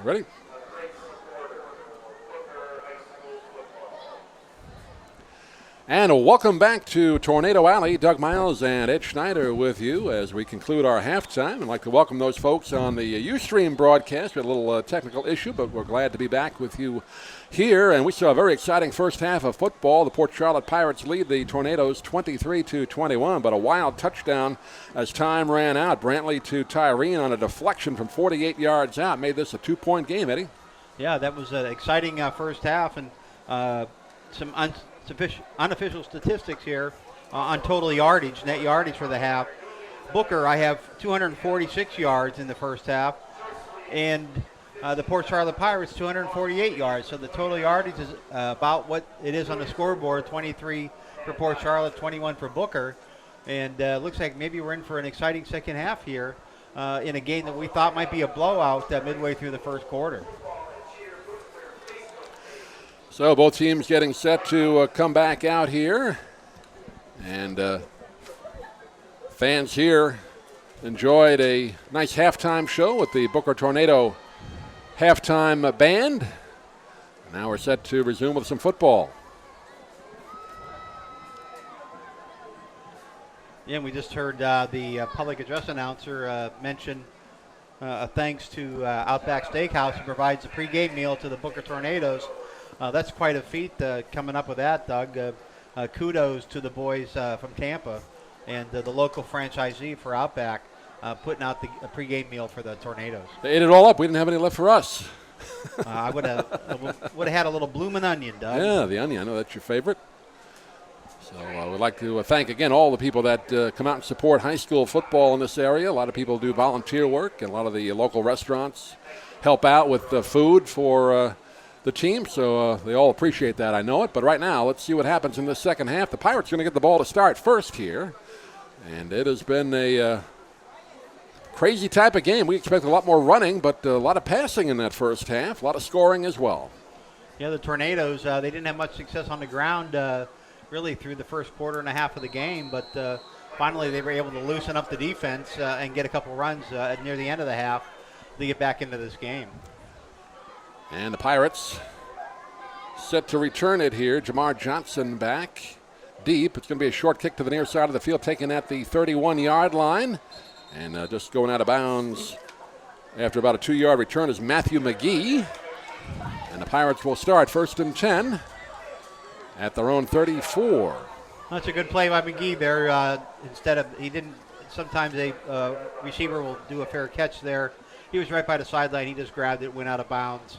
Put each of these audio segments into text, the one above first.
Ready? And welcome back to Tornado Alley. Doug Miles and Ed Schneider with you as we conclude our halftime. I'd like to welcome those folks on the Ustream broadcast. We had a little technical issue, but we're glad to be back with you here. And we saw a very exciting first half of football. The Port Charlotte Pirates lead the Tornadoes 23-21, but a wild touchdown as time ran out. Brantley to Tyreen on a deflection from 48 yards out made this a 2-point game, Eddie. Yeah, that was an exciting first half, and some unofficial statistics here on total yardage, net yardage for the half. Booker, I have 246 yards in the first half, and the Port Charlotte Pirates 248 yards. So the total yardage is about what it is on the scoreboard, 23 for Port Charlotte, 21 for Booker. And looks like maybe we're in for an exciting second half here in a game that we thought might be a blowout midway through the first quarter. So both teams getting set to come back out here. And fans here enjoyed a nice halftime show with the Booker Tornado halftime band. Now we're set to resume with some football. Yeah, and we just heard the public address announcer mention thanks to Outback Steakhouse, who provides a pregame meal to the Booker Tornadoes. That's quite a feat coming up with that, Doug. Kudos to the boys from Tampa and the local franchisee for Outback putting out the pregame meal for the Tornadoes. They ate it all up. We didn't have any left for us. I would have had a little bloomin' onion, Doug. Yeah, the onion. I know that's your favorite. So we'd like to thank, again, all the people that come out and support high school football in this area. A lot of people do volunteer work, and a lot of the local restaurants help out with the food for the team, so they all appreciate that, I know it. But right now, let's see what happens in the second half. The Pirates are going to get the ball to start first here, and it has been a crazy type of game. We expect a lot more running, but a lot of passing in that first half, a lot of scoring as well. Yeah, the Tornadoes, they didn't have much success on the ground really through the first quarter and a half of the game, but finally they were able to loosen up the defense and get a couple runs near the end of the half to get back into this game. And the Pirates set to return it here. Jamar Johnson back deep. It's going to be a short kick to the near side of the field, taken at the 31-yard line. And just going out of bounds after about a 2-yard return is Matthew McGee. And the Pirates will start 1st and 10 at their own 34. That's a good play by McGee there. Sometimes a receiver will do a fair catch there. He was right by the sideline. He just grabbed it, went out of bounds.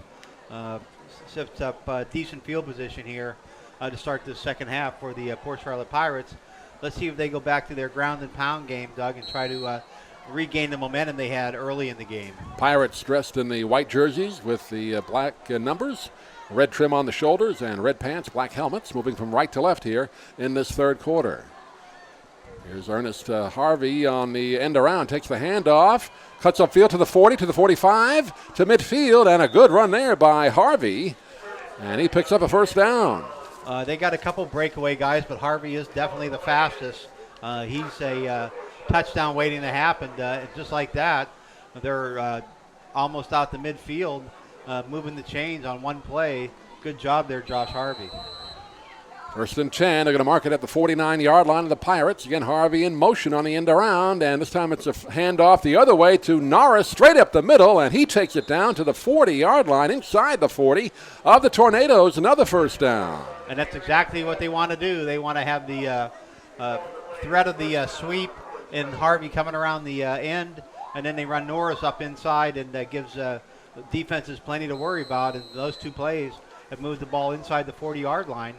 Sets up decent field position here to start the second half for the Port Charlotte Pirates. Let's see if they go back to their ground and pound game, Doug, and try to regain the momentum they had early in the game. Pirates dressed in the white jerseys with the black numbers, red trim on the shoulders, and red pants, black helmets, moving from right to left here in this third quarter. Here's Ernest Harvey on the end around, takes the handoff, cuts upfield to the 40, to the 45, to midfield, and a good run there by Harvey. And he picks up a first down. They got a couple breakaway guys, but Harvey is definitely the fastest. He's a touchdown waiting to happen. Just like that, they're almost out the midfield, moving the chains on one play. Good job there, Josh Harvey. 1st and 10. They're going to mark it at the 49-yard line of the Pirates. Again, Harvey in motion on the end around, and this time it's a handoff the other way to Norris, straight up the middle, and he takes it down to the 40-yard line, inside the 40 of the Tornadoes. Another first down. And that's exactly what they want to do. They want to have the threat of the sweep and Harvey coming around the end, and then they run Norris up inside, and that gives defenses plenty to worry about. And those two plays have moved the ball inside the 40-yard line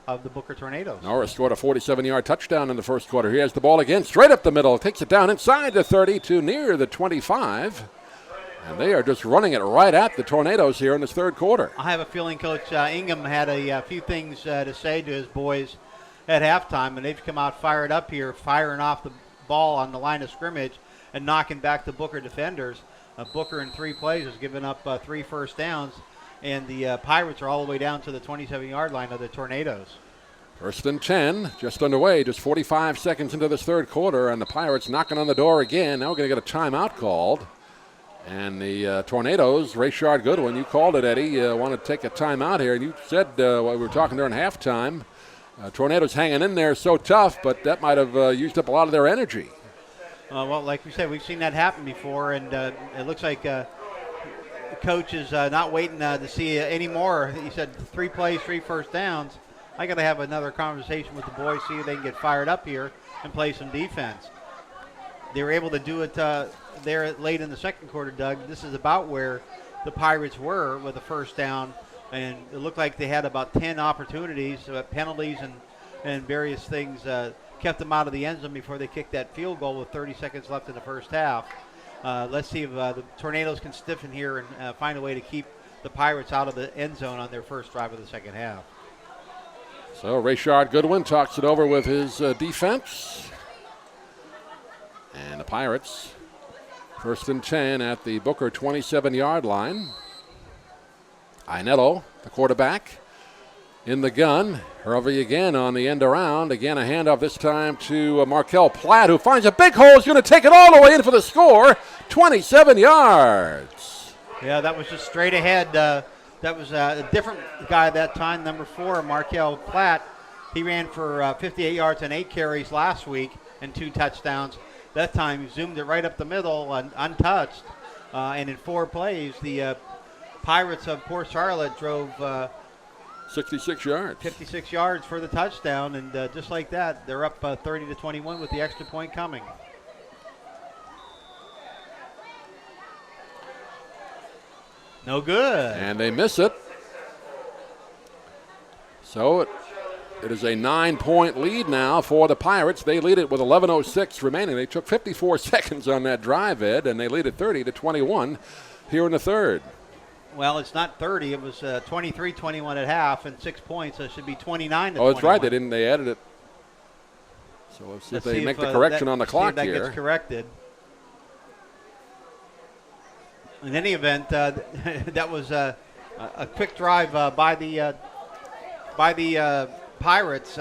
of the Booker Tornadoes. Norris scored a 47-yard touchdown in the first quarter. He has the ball again, straight up the middle, takes it down inside the 30 to near the 25. And they are just running it right at the Tornadoes here in this third quarter. I have a feeling Coach Ingham had a few things to say to his boys at halftime, and they've come out fired up here, firing off the ball on the line of scrimmage and knocking back the Booker defenders. Booker in 3 plays has given up 3 first downs, and the Pirates are all the way down to the 27-yard line of the Tornadoes. 1st and 10, just underway, just 45 seconds into this third quarter, and the Pirates knocking on the door again. Now we're going to get a timeout called. And the Tornadoes, Rayshard Goodwin, you called it, Eddie, want to take a timeout here. And you said while we were talking during halftime, Tornadoes hanging in there so tough, but that might have used up a lot of their energy. Well, like we said, we've seen that happen before, and it looks like the coach is not waiting to see any more. He said 3 plays, 3 first downs. I got to have another conversation with the boys, see if they can get fired up here and play some defense. They were able to do it there late in the second quarter, Doug. This is about where the Pirates were with the first down, and it looked like they had about 10 opportunities, penalties and various things kept them out of the end zone before they kicked that field goal with 30 seconds left in the first half. Let's see if the Tornadoes can stiffen here and find a way to keep the Pirates out of the end zone on their first drive of the second half. So Rayshard Goodwin talks it over with his defense. And the Pirates, 1st and 10 at the Booker 27-yard line. Ainello, the quarterback, in the gun. Hervey again on the end around. Again, a handoff this time to Markel Platt, who finds a big hole. He's going to take it all the way in for the score. 27 yards. Yeah, that was just straight ahead. That was a different guy that time, number 4, Markel Platt. He ran for 58 yards and 8 carries last week and 2 touchdowns. That time he zoomed it right up the middle, untouched. And in 4 plays, the Pirates of Port Charlotte drove 66 yards. 56 yards for the touchdown, and just like that, they're up 30-21 with the extra point coming. No good. And they miss it. So it is a 9-point lead now for the Pirates. They lead it with 11:06 remaining. They took 54 seconds on that drive, Ed, and they lead it 30-21 here in the third. Well, it's not 30. It was 23-21 at half and 6 points. So it should be 29-21. Oh, that's right. They added it. So let's see if they make the correction on the clock here. here. That gets corrected. In any event, that was a quick drive by the Pirates,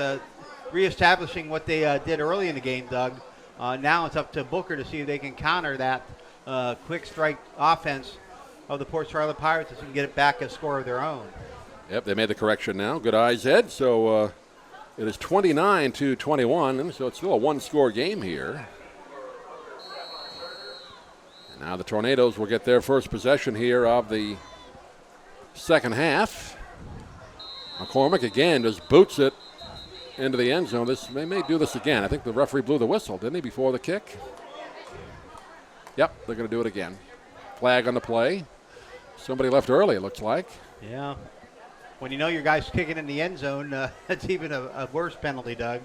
reestablishing what they did early in the game, Doug. Now it's up to Booker to see if they can counter that quick strike offense of the Port Charlotte Pirates and get it back a score of their own. Yep, they made the correction now. Good eyes, Ed. So it is 29-21, and so it's still a one-score game here. And now the Tornadoes will get their first possession here of the second half. McCormick again just boots it into the end zone. They may do this again. I think the referee blew the whistle, didn't he, before the kick? Yep, they're going to do it again. Flag on the play. Somebody left early, it looks like. Yeah. When you know your guy's kicking in the end zone, that's even a worse penalty, Doug.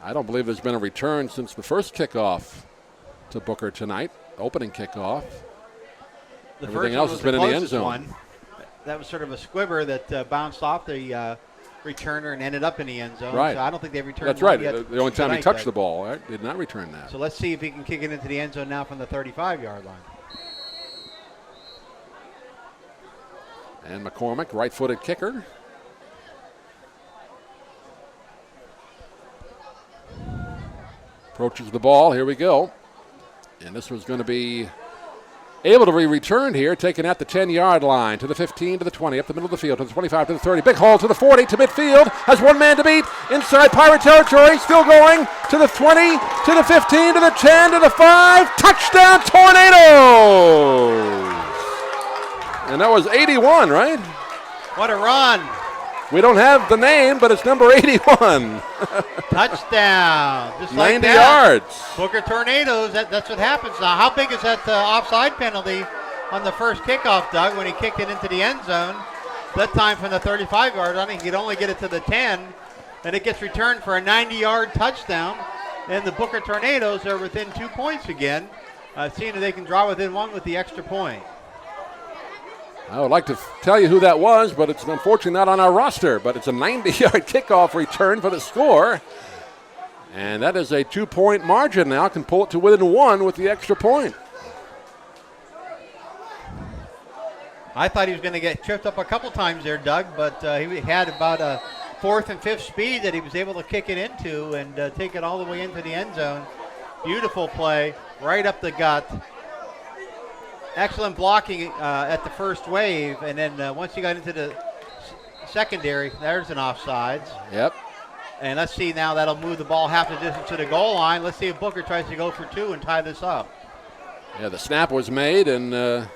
I don't believe there's been a return since the first kickoff to Booker tonight, opening kickoff. Everything else has been in the end zone. One. That was sort of a squibber that bounced off the returner and ended up in the end zone. Right. So I don't think they've returned. That's right. Yet the only time tonight, he touched Doug. the ball, right? Did not return that. So let's see if he can kick it into the end zone now from the 35-yard line. And McCormick, right-footed kicker. Approaches the ball. Here we go. And this was going to be able to be returned here, taken at the 10-yard line, to the 15, to the 20, up the middle of the field, to the 25, to the 30. Big hole to the 40, to midfield. Has one man to beat. Inside Pirate territory. Still going to the 20, to the 15, to the 10, to the 5. Touchdown, Tornadoes! And that was 81, right? What a run. We don't have the name, but it's number 81. Touchdown. Just like 90 that. yards. Booker Tornadoes, that's what happens now. How big is that offside penalty on the first kickoff, Doug, when he kicked it into the end zone? That time from the 35-yard line, he could only get it to the 10, and it gets returned for a 90-yard touchdown. And the Booker Tornadoes are within 2 points again, seeing if they can draw within one with the extra point. I would like to tell you who that was, but it's unfortunately not on our roster. But it's a 90-yard kickoff return for the score. And that is a 2-point margin now. Can pull it to within one with the extra point. I thought he was going to get tripped up a couple times there, Doug, but he had about a 4th and 5th speed that he was able to kick it into and take it all the way into the end zone. Beautiful play, right up the gut. excellent blocking at the first wave, and then once you got into the secondary, there's an offsides. Yep. And let's see now, that'll move the ball half the distance to the goal line. Let's see if Booker tries to go for 2 and tie this up. Yeah, the snap was made, and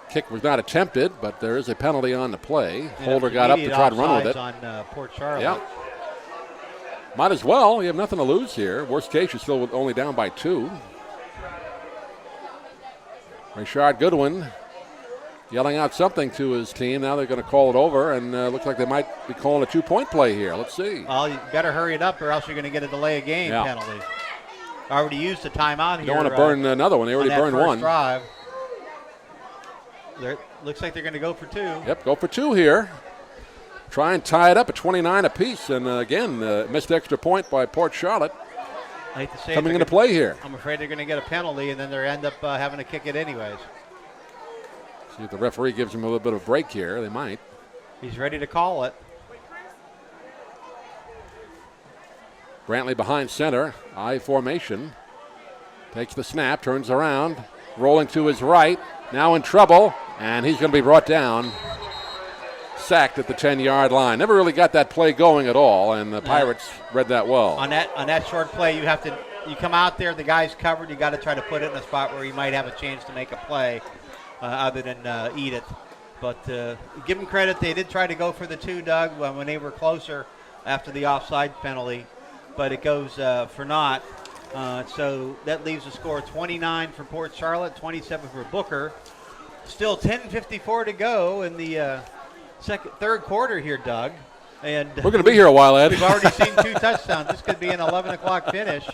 kick was not attempted, but there is a penalty on the play. And Holder got up to try to run with it. On Port Charlotte. Yeah. Might as well. You have nothing to lose here. Worst case, you're still only down by 2. Rashard Goodwin yelling out something to his team. Now they're going to call it over, and looks like they might be calling a 2-point play here. Let's see. Well, you better hurry it up, or else you're going to get a delay of game penalty. Already used the timeout here. Don't want to burn another one. They already burned one. Drive. Looks like they're going to go for 2. Yep, go for 2 here. Try and tie it up at 29 apiece, and again, missed extra point by Port Charlotte. I hate to say coming into play here. I'm afraid they're going to get a penalty, and then they end up having to kick it anyways. See if the referee gives them a little bit of a break here. They might. He's ready to call it. Brantley behind center, I formation. Takes the snap, turns around, rolling to his right. Now in trouble, and he's going to be brought down. Sacked at the 10-yard line. Never really got that play going at all, and the Pirates read that well. On that short play, you come out there, the guy's covered, you got to try to put it in a spot where he might have a chance to make a play other than eat it. But give them credit, they did try to go for the 2, Doug, when they were closer after the offside penalty, but it goes for naught. So that leaves a score 29 for Port Charlotte, 27 for Booker. Still 10:54 to go in the third quarter here, Doug. And we're going to be here a while, Ed. We've already seen 2 touchdowns. This could be an 11 o'clock finish.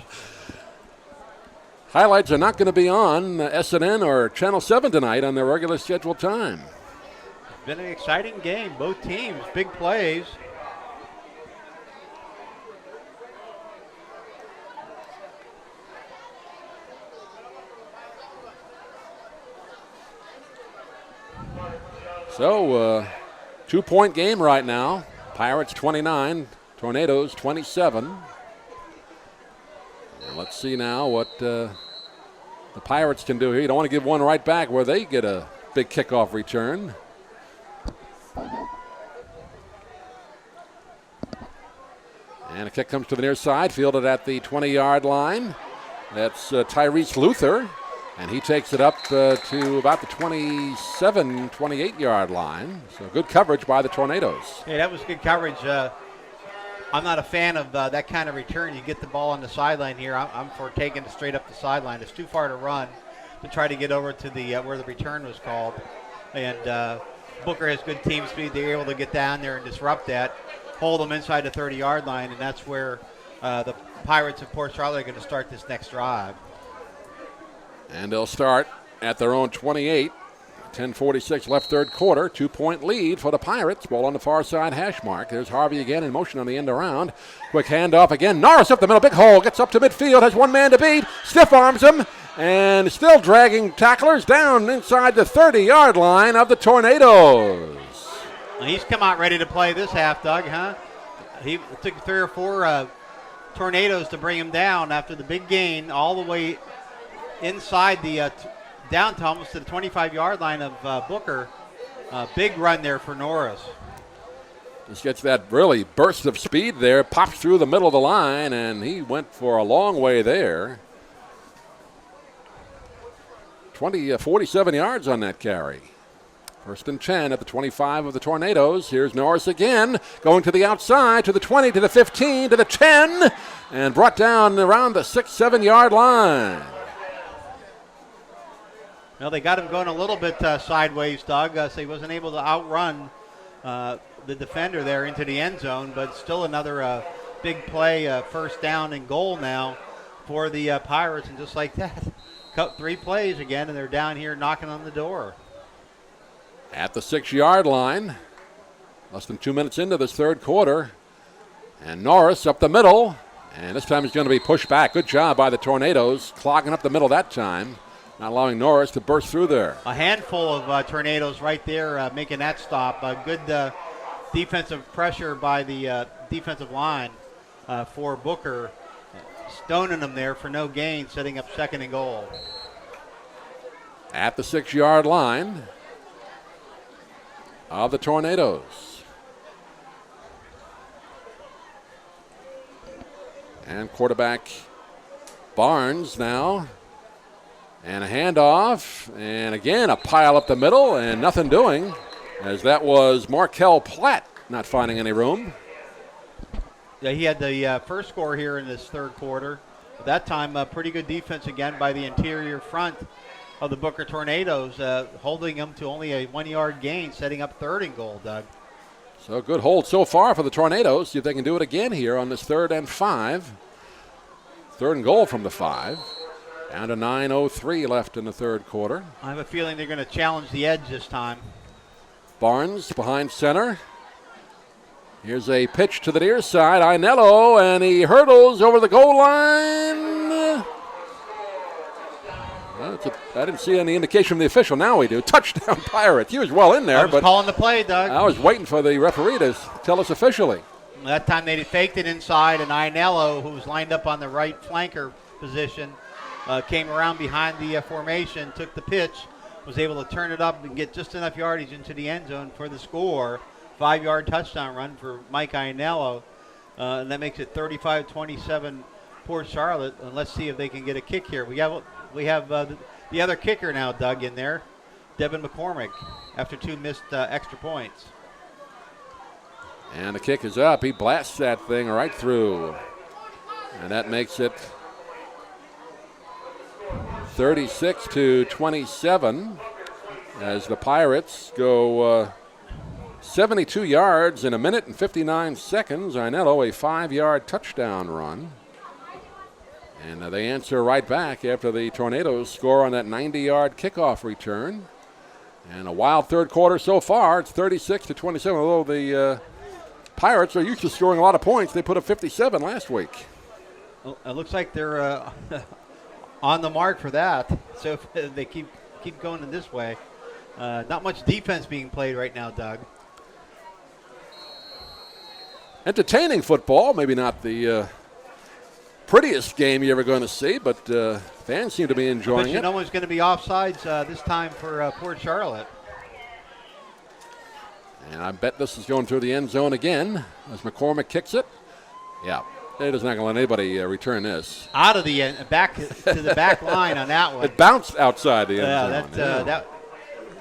Highlights are not going to be on SNN or Channel 7 tonight on their regular scheduled time. It's been an exciting game. Both teams, big plays. So, 2-point game right now. Pirates 29, Tornadoes 27. And let's see now what the Pirates can do here. You don't want to give one right back where they get a big kickoff return. And a kick comes to the near side, fielded at the 20-yard line. That's Tyrese Luther. And he takes it up to about the 27, 28-yard line. So good coverage by the Tornadoes. Yeah, that was good coverage. I'm not a fan of that kind of return. You get the ball on the sideline here. I'm for taking it straight up the sideline. It's too far to run to try to get over to the where the return was called. And Booker has good team speed. They're able to get down there and disrupt that, hold them inside the 30-yard line, and that's where the Pirates of Port Charlotte are going to start this next drive. And they'll start at their own 28. 10:46 left third quarter. 2-point lead for the Pirates. Ball on the far side hash mark. There's Harvey again in motion on the end around. Quick handoff again. Norris up the middle. Big hole. Gets up to midfield. Has one man to beat. Stiff arms him. And still dragging tacklers down inside the 30-yard line of the Tornadoes. Well, he's come out ready to play this half, Doug, huh? He took 3 or 4 Tornadoes to bring him down after the big gain all the way inside the down to almost to the 25-yard line of Booker. Big run there for Norris. Just gets that really burst of speed there, pops through the middle of the line, and he went for a long way there. 47 yards on that carry. First and 10 at the 25 of the Tornadoes. Here's Norris again, going to the outside, to the 20, to the 15, to the 10, and brought down around the 6-7 yard line. Well, they got him going a little bit sideways, Doug, so he wasn't able to outrun the defender there into the end zone, but still another big play, first down and goal now for the Pirates, and just like that, cut 3 plays again, and they're down here knocking on the door. At the 6-yard line, less than 2 minutes into this third quarter, and Norris up the middle, and this time he's going to be pushed back. Good job by the Tornadoes, clogging up the middle that time. Not allowing Norris to burst through there. A handful of Tornadoes right there making that stop. Good defensive pressure by the defensive line for Booker. Stoning them there for no gain, setting up second and goal. at the 6-yard line of the Tornadoes. And quarterback Barnes now. And a handoff. And again, a pile up the middle and nothing doing, as that was Markel Platt not finding any room. Yeah, he had the first score here in this third quarter. At that time, pretty good defense again by the interior front of the Booker Tornadoes, holding them to only a 1-yard gain, setting up 3rd and goal, Doug. So good hold so far for the Tornadoes. See if they can do it again here on this 3rd and 5. 3rd and goal from the 5. Down to 9:03 left in the third quarter. I have a feeling they're going to challenge the edge this time. Barnes behind center. Here's a pitch to the near side. Ainello, and he hurdles over the goal line. Well, I didn't see any indication from the official. Now we do. Touchdown Pirates. He was well in there. I was calling the play, Doug. I was waiting for the referee to tell us officially. That time they faked it inside, and Ainello, who was lined up on the right flanker position, came around behind the formation, took the pitch, was able to turn it up and get just enough yardage into the end zone for the score. 5-yard touchdown run for Mike Ainello. And that makes it 35-27 Port Charlotte. And let's see if they can get a kick here. We have the other kicker now, Doug, in there, Devin McCormick, after 2 missed extra points. And the kick is up. He blasts that thing right through. And that makes it 36-27 as the Pirates go 72 yards in a minute and 59 seconds. Ainello, a 5-yard touchdown run. And they answer right back after the Tornadoes score on that 90-yard kickoff return. And a wild third quarter so far. It's 36-27, although the Pirates are used to scoring a lot of points. They put up 57 last week. Well, it looks like they're on the mark for that. So if they keep going in this way. Not much defense being played right now, Doug. Entertaining football, maybe not the prettiest game you're ever going to see, but fans seem to be enjoying it. No one's going to be offsides this time for Port Charlotte. And I bet this is going through the end zone again as McCormick kicks it. Yeah, they're just not going to let anybody return this. Out of the end, back to the back line on that one. It bounced outside the end zone. That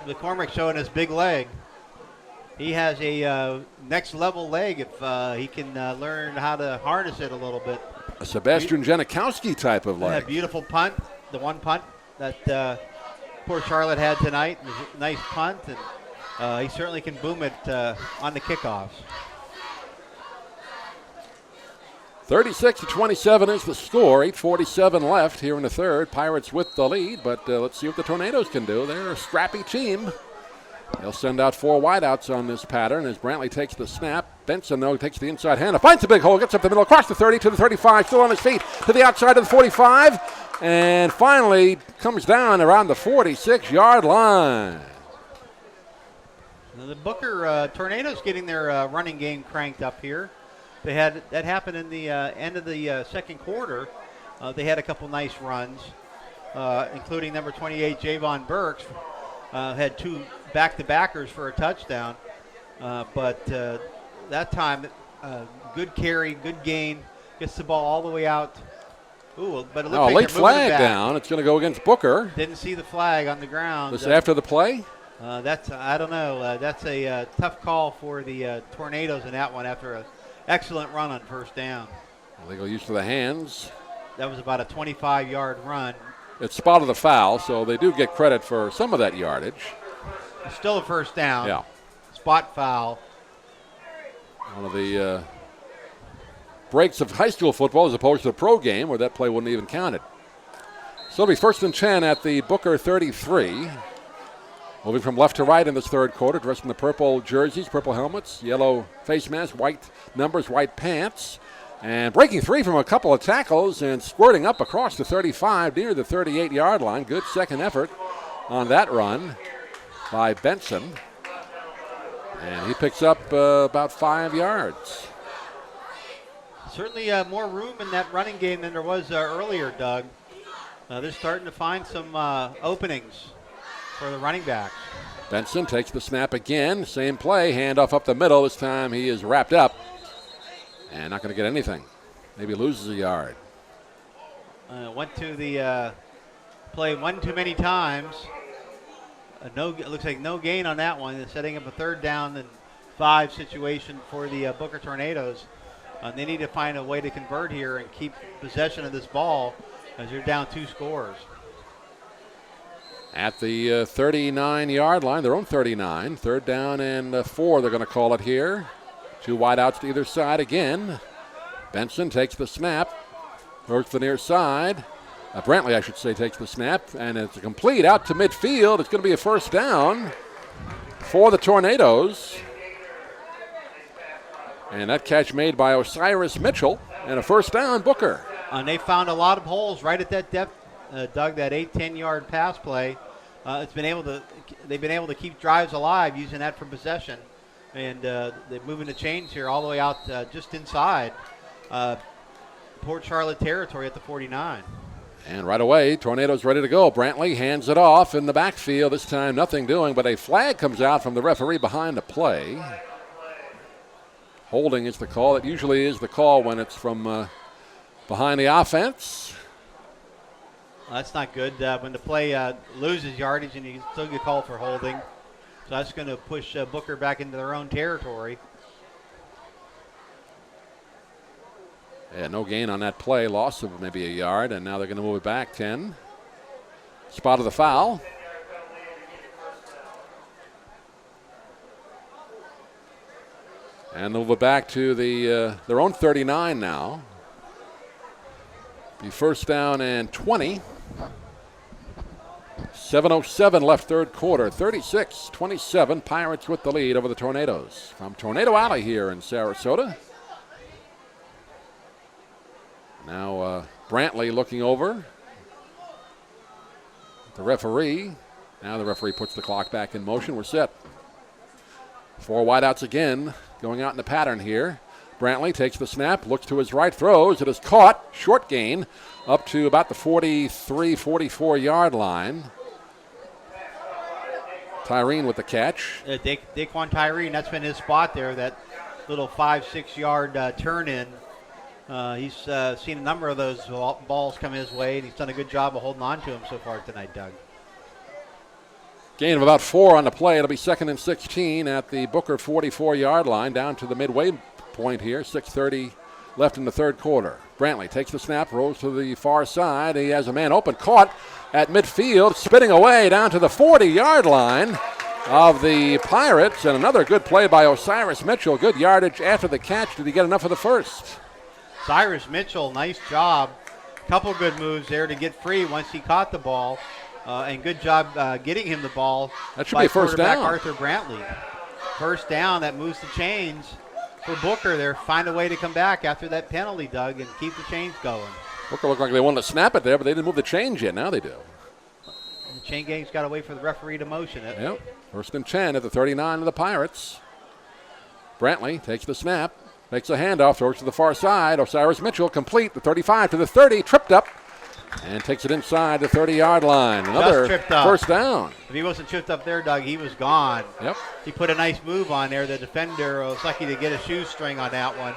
McCormick showing his big leg. He has a next level leg if he can learn how to harness it a little bit. A Sebastian Janikowski type of leg. That beautiful punt, the one punt that Port Charlotte had tonight. It was a nice punt, and he certainly can boom it on the kickoffs. 36-27 is the score. 8:47 left here in the third. Pirates with the lead, but let's see what the Tornadoes can do. They're a scrappy team. They'll send out 4 wideouts on this pattern as Brantley takes the snap. Benson, though, takes the inside handoff, finds the big hole, gets up the middle, across the 30 to the 35, still on his feet, to the outside of the 45, and finally comes down around the 46-yard line. Now the Booker Tornadoes getting their running game cranked up here. They had that happen in the end of the second quarter. They had a couple nice runs, including number 28, Javon Burks, had 2 back-to-backers for a touchdown. But that time, good carry, good gain, gets the ball all the way out. Ooh, but it looks like late they're moving flag back. down. It's going to go against Booker. Didn't see the flag on the ground. This after the play? I don't know. That's a tough call for the Tornadoes in that one after an excellent run on first down. Illegal use of the hands. That was about a 25-yard run. It spotted the foul, so they do get credit for some of that yardage. It's still a first down. Yeah. Spot foul. One of the breaks of high school football as opposed to the pro game where that play wouldn't even counted. So it'll be 1st and 10 at the Booker 33. Moving from left to right in this third quarter, dressed in the purple jerseys, purple helmets, yellow face masks, white numbers, white pants. And breaking free from a couple of tackles and squirting up across the 35 near the 38-yard line. Good second effort on that run by Benson. And he picks up about 5 yards. Certainly more room in that running game than there was earlier, Doug. They're starting to find some openings for the running backs. Benson takes the snap again. Same play. Handoff up the middle. This time he is wrapped up. And not going to get anything. Maybe loses a yard. Went to the play one too many times. It looks like no gain on that one. They're setting up a 3rd down and 5 situation for the Booker Tornadoes. They need to find a way to convert here and keep possession of this ball as they're down 2 scores. At the 39-yard line, their own 39. 3rd down and 4, they're going to call it here. 2 wideouts to either side again. Benson takes the snap. Works the near side. Brantley, I should say, takes the snap. And it's complete out to midfield. It's going to be a 1st down for the Tornadoes. And that catch made by Osiris Mitchell. And a 1st down, Booker. And they found a lot of holes right at that depth, Doug, that 8-10-yard pass play. They've been able to keep drives alive using that for possession. And they're moving the chains here all the way out just inside Port Charlotte territory at the 49. And right away, Tornadoes ready to go. Brantley hands it off in the backfield. This time nothing doing, but a flag comes out from the referee behind the play. Holding is the call. It usually is the call when it's from behind the offense. Well, that's not good. When the play loses yardage and you still get called for holding. So that's going to push Booker back into their own territory. Yeah, no gain on that play. Loss of maybe a yard, and now they're going to move it back 10. Spot of the foul. And they'll move it back to their own 39 now. Be 1st down and 20. 7:07 left 3rd quarter. 36-27. Pirates with the lead over the Tornadoes. From Tornado Alley here in Sarasota. Now Brantley looking over. The referee. Now the referee puts the clock back in motion. We're set. 4 wideouts again. Going out in the pattern here. Brantley takes the snap, looks to his right, throws. It is caught. Short gain up to about the 43, 44-yard line. Tyreen with the catch. Daquan Tyreen, that's been his spot there, that little 5-6 yard turn in. He's seen a number of those balls come his way, and he's done a good job of holding on to him so far tonight, Doug. Gain of about 4 on the play. It'll be 2nd and 16 at the Booker 44-yard line, down to the midway point here. 6:30 left in the 3rd quarter. Brantley takes the snap, rolls to the far side. He has a man open, caught at midfield, spinning away down to the 40-yard line of the Pirates. And another good play by Osiris Mitchell. Good yardage after the catch. Did he get enough of the first? Cyrus Mitchell, nice job. Couple good moves there to get free once he caught the ball. And good job getting him the ball. That should be a 1st down. Arthur Brantley. 1st down, that moves the chains for Booker there. Find a way to come back after that penalty, Doug, and keep the chains going. Booker looked like they wanted to snap it there, but they didn't move the chains yet. Now they do. And the chain gang's got to wait for the referee to motion it. Yep. 1st and 10 at the 39 of the Pirates. Brantley takes the snap, makes a handoff, throws to the far side. Osiris Mitchell complete, the 35 to the 30, tripped up, and takes it inside the 30-yard line. Another 1st down. If he wasn't tripped up there, Doug, he was gone. Yep. He put a nice move on there. The defender was lucky to get a shoestring on that one.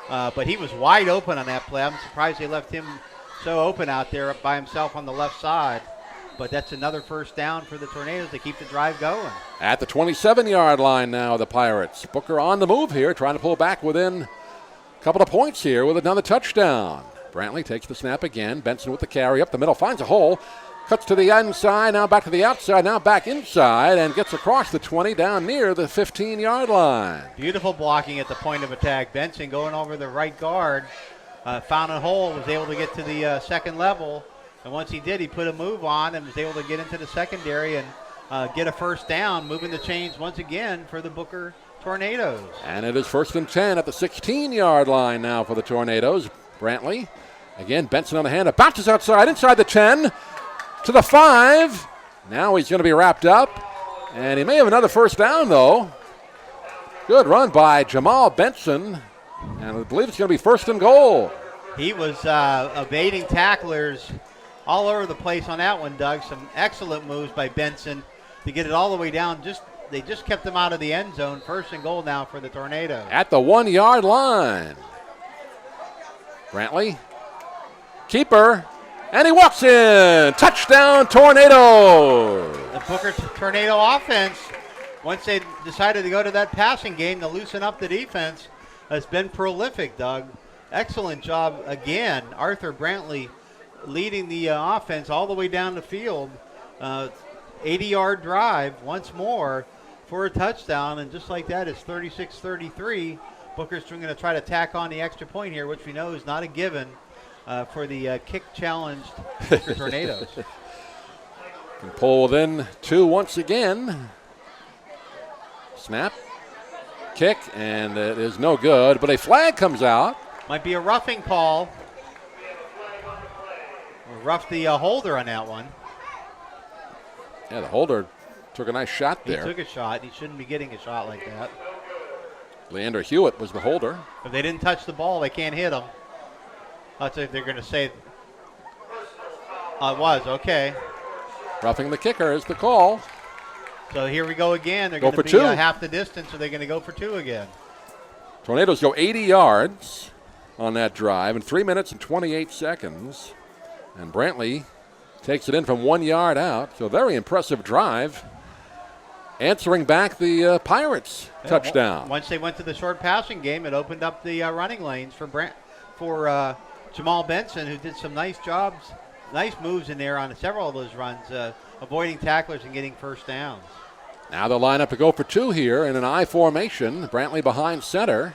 But he was wide open on that play. I'm surprised they left him so open out there by himself on the left side. But that's another 1st down for the Tornadoes to keep the drive going. At the 27-yard line now, the Pirates. Booker on the move here, trying to pull back within a couple of points here with another touchdown. Brantley takes the snap again. Benson with the carry up the middle, finds a hole, cuts to the inside, now back to the outside, now back inside, and gets across the 20 down near the 15-yard line. Beautiful blocking at the point of attack. Benson going over the right guard, found a hole, was able to get to the 2nd level, and once he did, he put a move on and was able to get into the secondary and get a 1st down, moving the chains once again for the Booker Tornadoes. And it is 1st and 10 at the 16-yard line now for the Tornadoes. Brantley, again, Benson on the hand, bounces outside, inside the 10, to the 5. Now he's going to be wrapped up, and he may have another 1st down, though. Good run by Jamal Benson, and I believe it's going to be 1st and goal. He was evading tacklers all over the place on that one, Doug. Some excellent moves by Benson. to get it all the way down. They just kept them out of the end zone. 1st and goal now for the Tornadoes. At the 1-yard line. Brantley, keeper, and he walks in. Touchdown, Tornadoes. The Booker Tornado offense, once they decided to go to that passing game to loosen up the defense, has been prolific, Doug. Excellent job again. Arthur Brantley leading the offense all the way down the field. 80-yard drive once more for a touchdown, and just like that, it's 36-33. Booker's going to try to tack on the extra point here, which we know is not a given for the kick-challenged Booker Tornadoes. Can pull within 2 once again. Snap, kick, and it is no good, but a flag comes out. Might be a roughing call. Rough the holder on that one. Yeah, the holder took a nice shot there. He took a shot. He shouldn't be getting a shot like that. Leander Hewitt was the holder. If they didn't touch the ball, they can't hit him. That's what they're going to say. It was, okay. Roughing the kicker is the call. So here we go again. They're Go going to for be 2. Half the distance, so they're going to go for 2 again. Tornadoes go 80 yards on that drive in 3 minutes and 28 seconds. And Brantley takes it in from 1 yard out. So very impressive drive. Answering back the Pirates touchdown. Once they went to the short passing game, it opened up the running lanes for Jamal Benson, who did some nice jobs, nice moves in there on several of those runs, avoiding tacklers and getting first downs. Now they'll line up to go for 2 here in an I formation. Brantley behind center.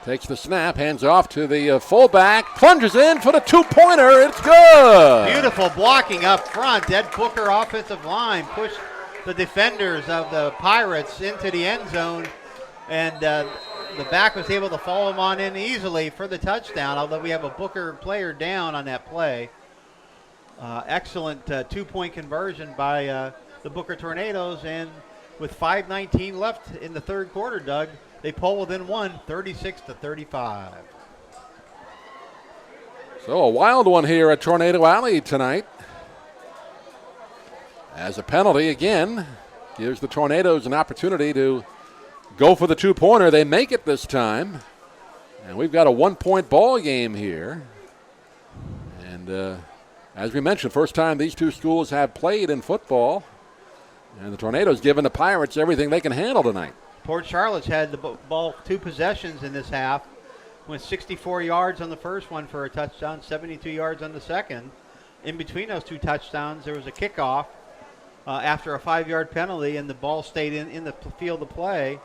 Takes the snap, hands off to the fullback, plunges in for the 2-pointer. It's good. Beautiful blocking up front. Ed Booker offensive line pushed the defenders of the Pirates into the end zone, and the back was able to follow him on in easily for the touchdown, although we have a Booker player down on that play. Excellent 2-point conversion by the Booker Tornadoes, and with 5:19 left in the third quarter, Doug, they pull within 1, 36-35. So a wild one here at Tornado Alley tonight. As a penalty again, gives the Tornadoes an opportunity to go for the 2-pointer. They make it this time. And we've got a 1-point ball game here. And as we mentioned, first time these two schools have played in football. And the Tornadoes giving the Pirates everything they can handle tonight. Port Charlotte's had the ball 2 possessions in this half, went 64 yards on the first one for a touchdown, 72 yards on the second. In between those 2 touchdowns, there was a kickoff after a 5-yard penalty, and the ball stayed in the field of play.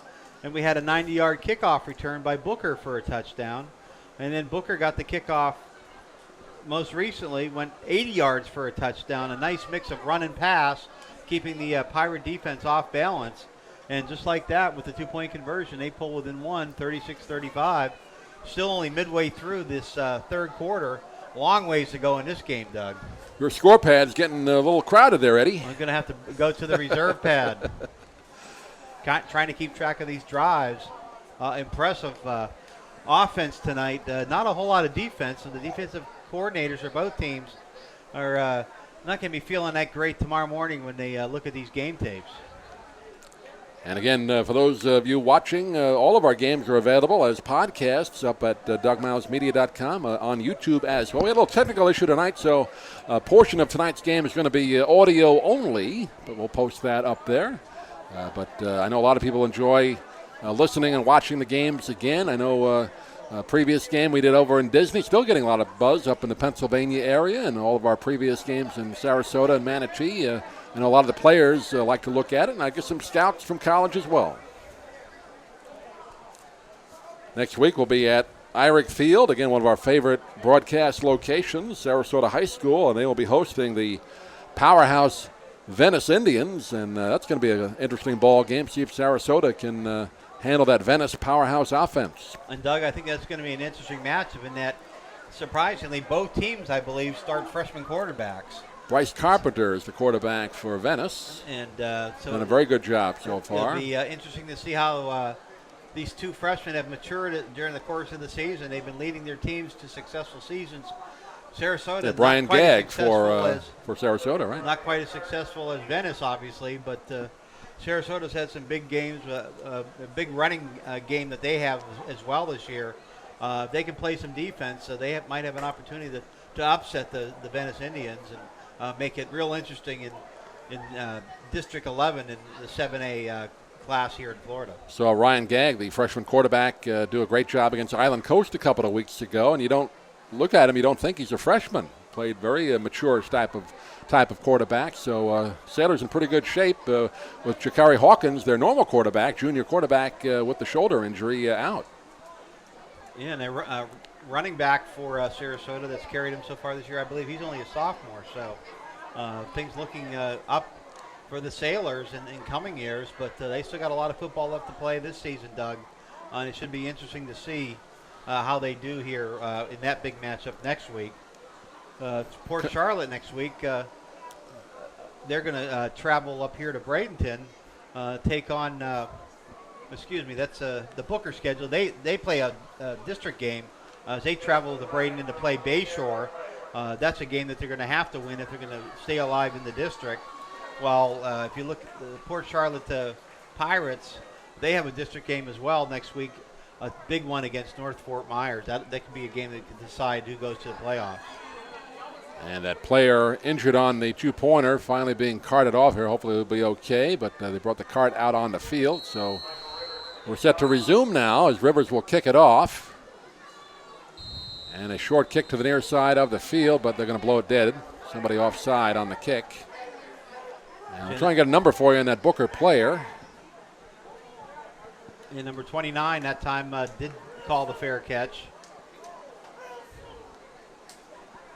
And we had a 90-yard kickoff return by Booker for a touchdown. And then Booker got the kickoff most recently, went 80 yards for a touchdown, a nice mix of run and pass, keeping the Pirate defense off balance. And just like that, with the 2-point conversion, they pull within 1, 36-35. Still only midway through this third quarter. Long ways to go in this game, Doug. Your score pad's getting a little crowded there, Eddie. I'm going to have to go to the reserve pad. Trying to keep track of these drives. Impressive offense tonight. Not a whole lot of defense. And the defensive coordinators for both teams are not going to be feeling that great tomorrow morning when they look at these game tapes. And again, for those of you watching, all of our games are available as podcasts up at DougMilesMedia.com, on YouTube as well. We had a little technical issue tonight, so a portion of tonight's game is going to be audio only, but we'll post that up there. But I know a lot of people enjoy listening and watching the games again. I know previous game we did over in Disney, still getting a lot of buzz up in the Pennsylvania area, and all of our previous games in Sarasota and Manatee. I know a lot of the players like to look at it, and I guess some scouts from college as well. Next week we'll be at Irick Field, again one of our favorite broadcast locations, Sarasota High School, and they will be hosting the powerhouse Venice Indians, and that's going to be an interesting ball game. See if Sarasota can handle that Venice powerhouse offense. And Doug, I think that's going to be an interesting matchup in that, surprisingly, both teams, I believe, start freshman quarterbacks. Bryce Carpenter is the quarterback for Venice. And so done a very good job so far. It'll be interesting to see how these 2 freshmen have matured during the course of the season. They've been leading their teams to successful seasons Sarasota. Brian not quite as Gagg successful for Sarasota, right? Not quite as successful as Venice, obviously, but Sarasota's had some big games, a big running game that they have as well this year. They can play some defense, so they might have an opportunity to upset the Venice Indians and make it real interesting in District 11 in the 7A class here in Florida. So Ryan Gagg, the freshman quarterback, do a great job against Island Coast a couple of weeks ago, and you don't look at him, you don't think he's a freshman. Played very mature type of quarterback. So Sailor's in pretty good shape with Jakari Hawkins, their normal quarterback, junior quarterback, with the shoulder injury out. Yeah, and they're running back for Sarasota that's carried him so far this year. I believe he's only a sophomore, so things looking up for the Sailors in coming years. But they still got a lot of football left to play this season, Doug. And it should be interesting to see how they do here in that big matchup next week. Port Charlotte next week, they're going to travel up here to Bradenton, take on, that's the Booker schedule. They play a district game as they travel to Bradenton to play Bayshore. That's a game that they're going to have to win if they're going to stay alive in the district. Well, if you look at the Port Charlotte Pirates, they have a district game as well next week, a big one against North Fort Myers. That could be a game that could decide who goes to the playoffs. And that player injured on the two-pointer finally being carted off here. Hopefully it'll be okay, but they brought the cart out on the field. So we're set to resume now as Rivers will kick it off. And a short kick to the near side of the field, but they're going to blow it dead. Somebody offside on the kick. And we'll try and get a number for you on that Booker player. And number 29 that time did call the fair catch.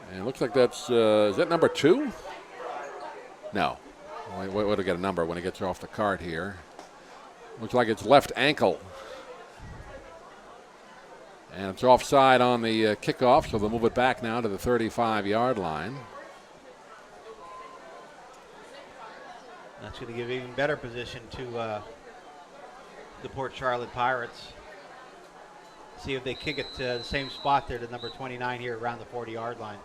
And it looks like that's, is that number 2? No. We'll get a number when he gets off the cart here. Looks like it's left ankle. And it's offside on the kickoff, so they'll move it back now to the 35-yard line. That's going to give even better position to the Port Charlotte Pirates. See if they kick it to the same spot there to number 29 here around the 40-yard line.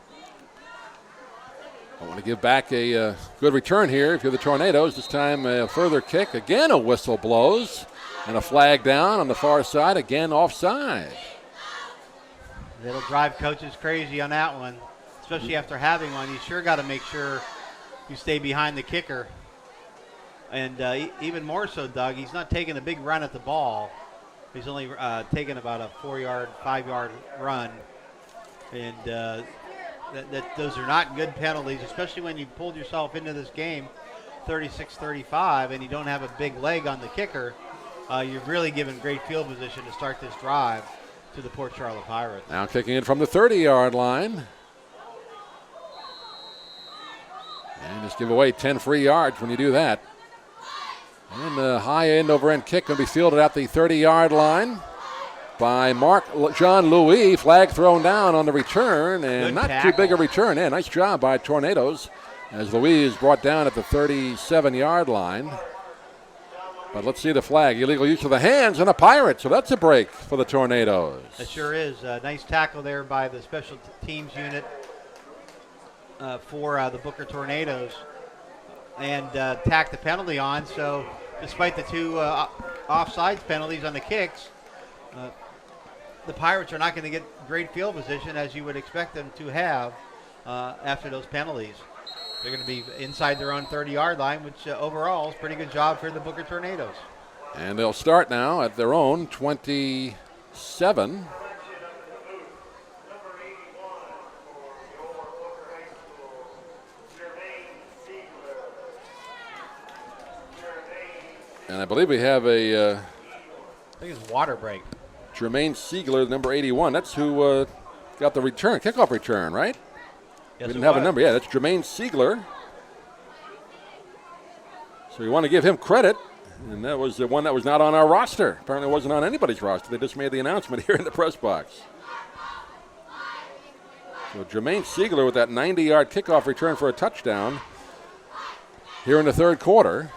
I want to give back a good return here if you're the Tornadoes. This time a further kick. Again a whistle blows. And a flag down on the far side. Again offside. It'll drive coaches crazy on that one. Especially after having one. You sure got to make sure you stay behind the kicker. And even more so, Doug, he's not taking a big run at the ball. He's only taking about a 4-yard, 5-yard run. And those are not good penalties, especially when you pulled yourself into this game 36-35 and you don't have a big leg on the kicker. You're really given great field position to start this drive to the Port Charlotte Pirates. Now kicking in from the 30-yard line. And just give away 10 free yards when you do that. And the high end over end kick going to be fielded at the 30-yard line by Mark John Louis. Flag thrown down on the return, and good not tackle. too big a return. Yeah, nice job by Tornadoes as Louis is brought down at the 37-yard line. But let's see the flag. Illegal use of the hands and a pirate, so that's a break for the Tornadoes. It sure is. A nice tackle there by the special teams unit for the Booker Tornadoes. And tack the penalty on, so despite the two offsides penalties on the kicks, the Pirates are not going to get great field position as you would expect them to have after those penalties. They're going to be inside their own 30-yard line, which overall is a pretty good job for the Booker Tornadoes. And they'll start now at their own 27. And I believe we have a... I think it's water break. Jermaine Siegler, number 81. That's who got the return, kickoff return, right? Yes, we didn't have a number. Yeah, that's Jermaine Siegler. So you want to give him credit. And that was the one that was not on our roster. Apparently it wasn't on anybody's roster. They just made the announcement here in the press box. So Jermaine Siegler with that 90-yard kickoff return for a touchdown here in the third quarter.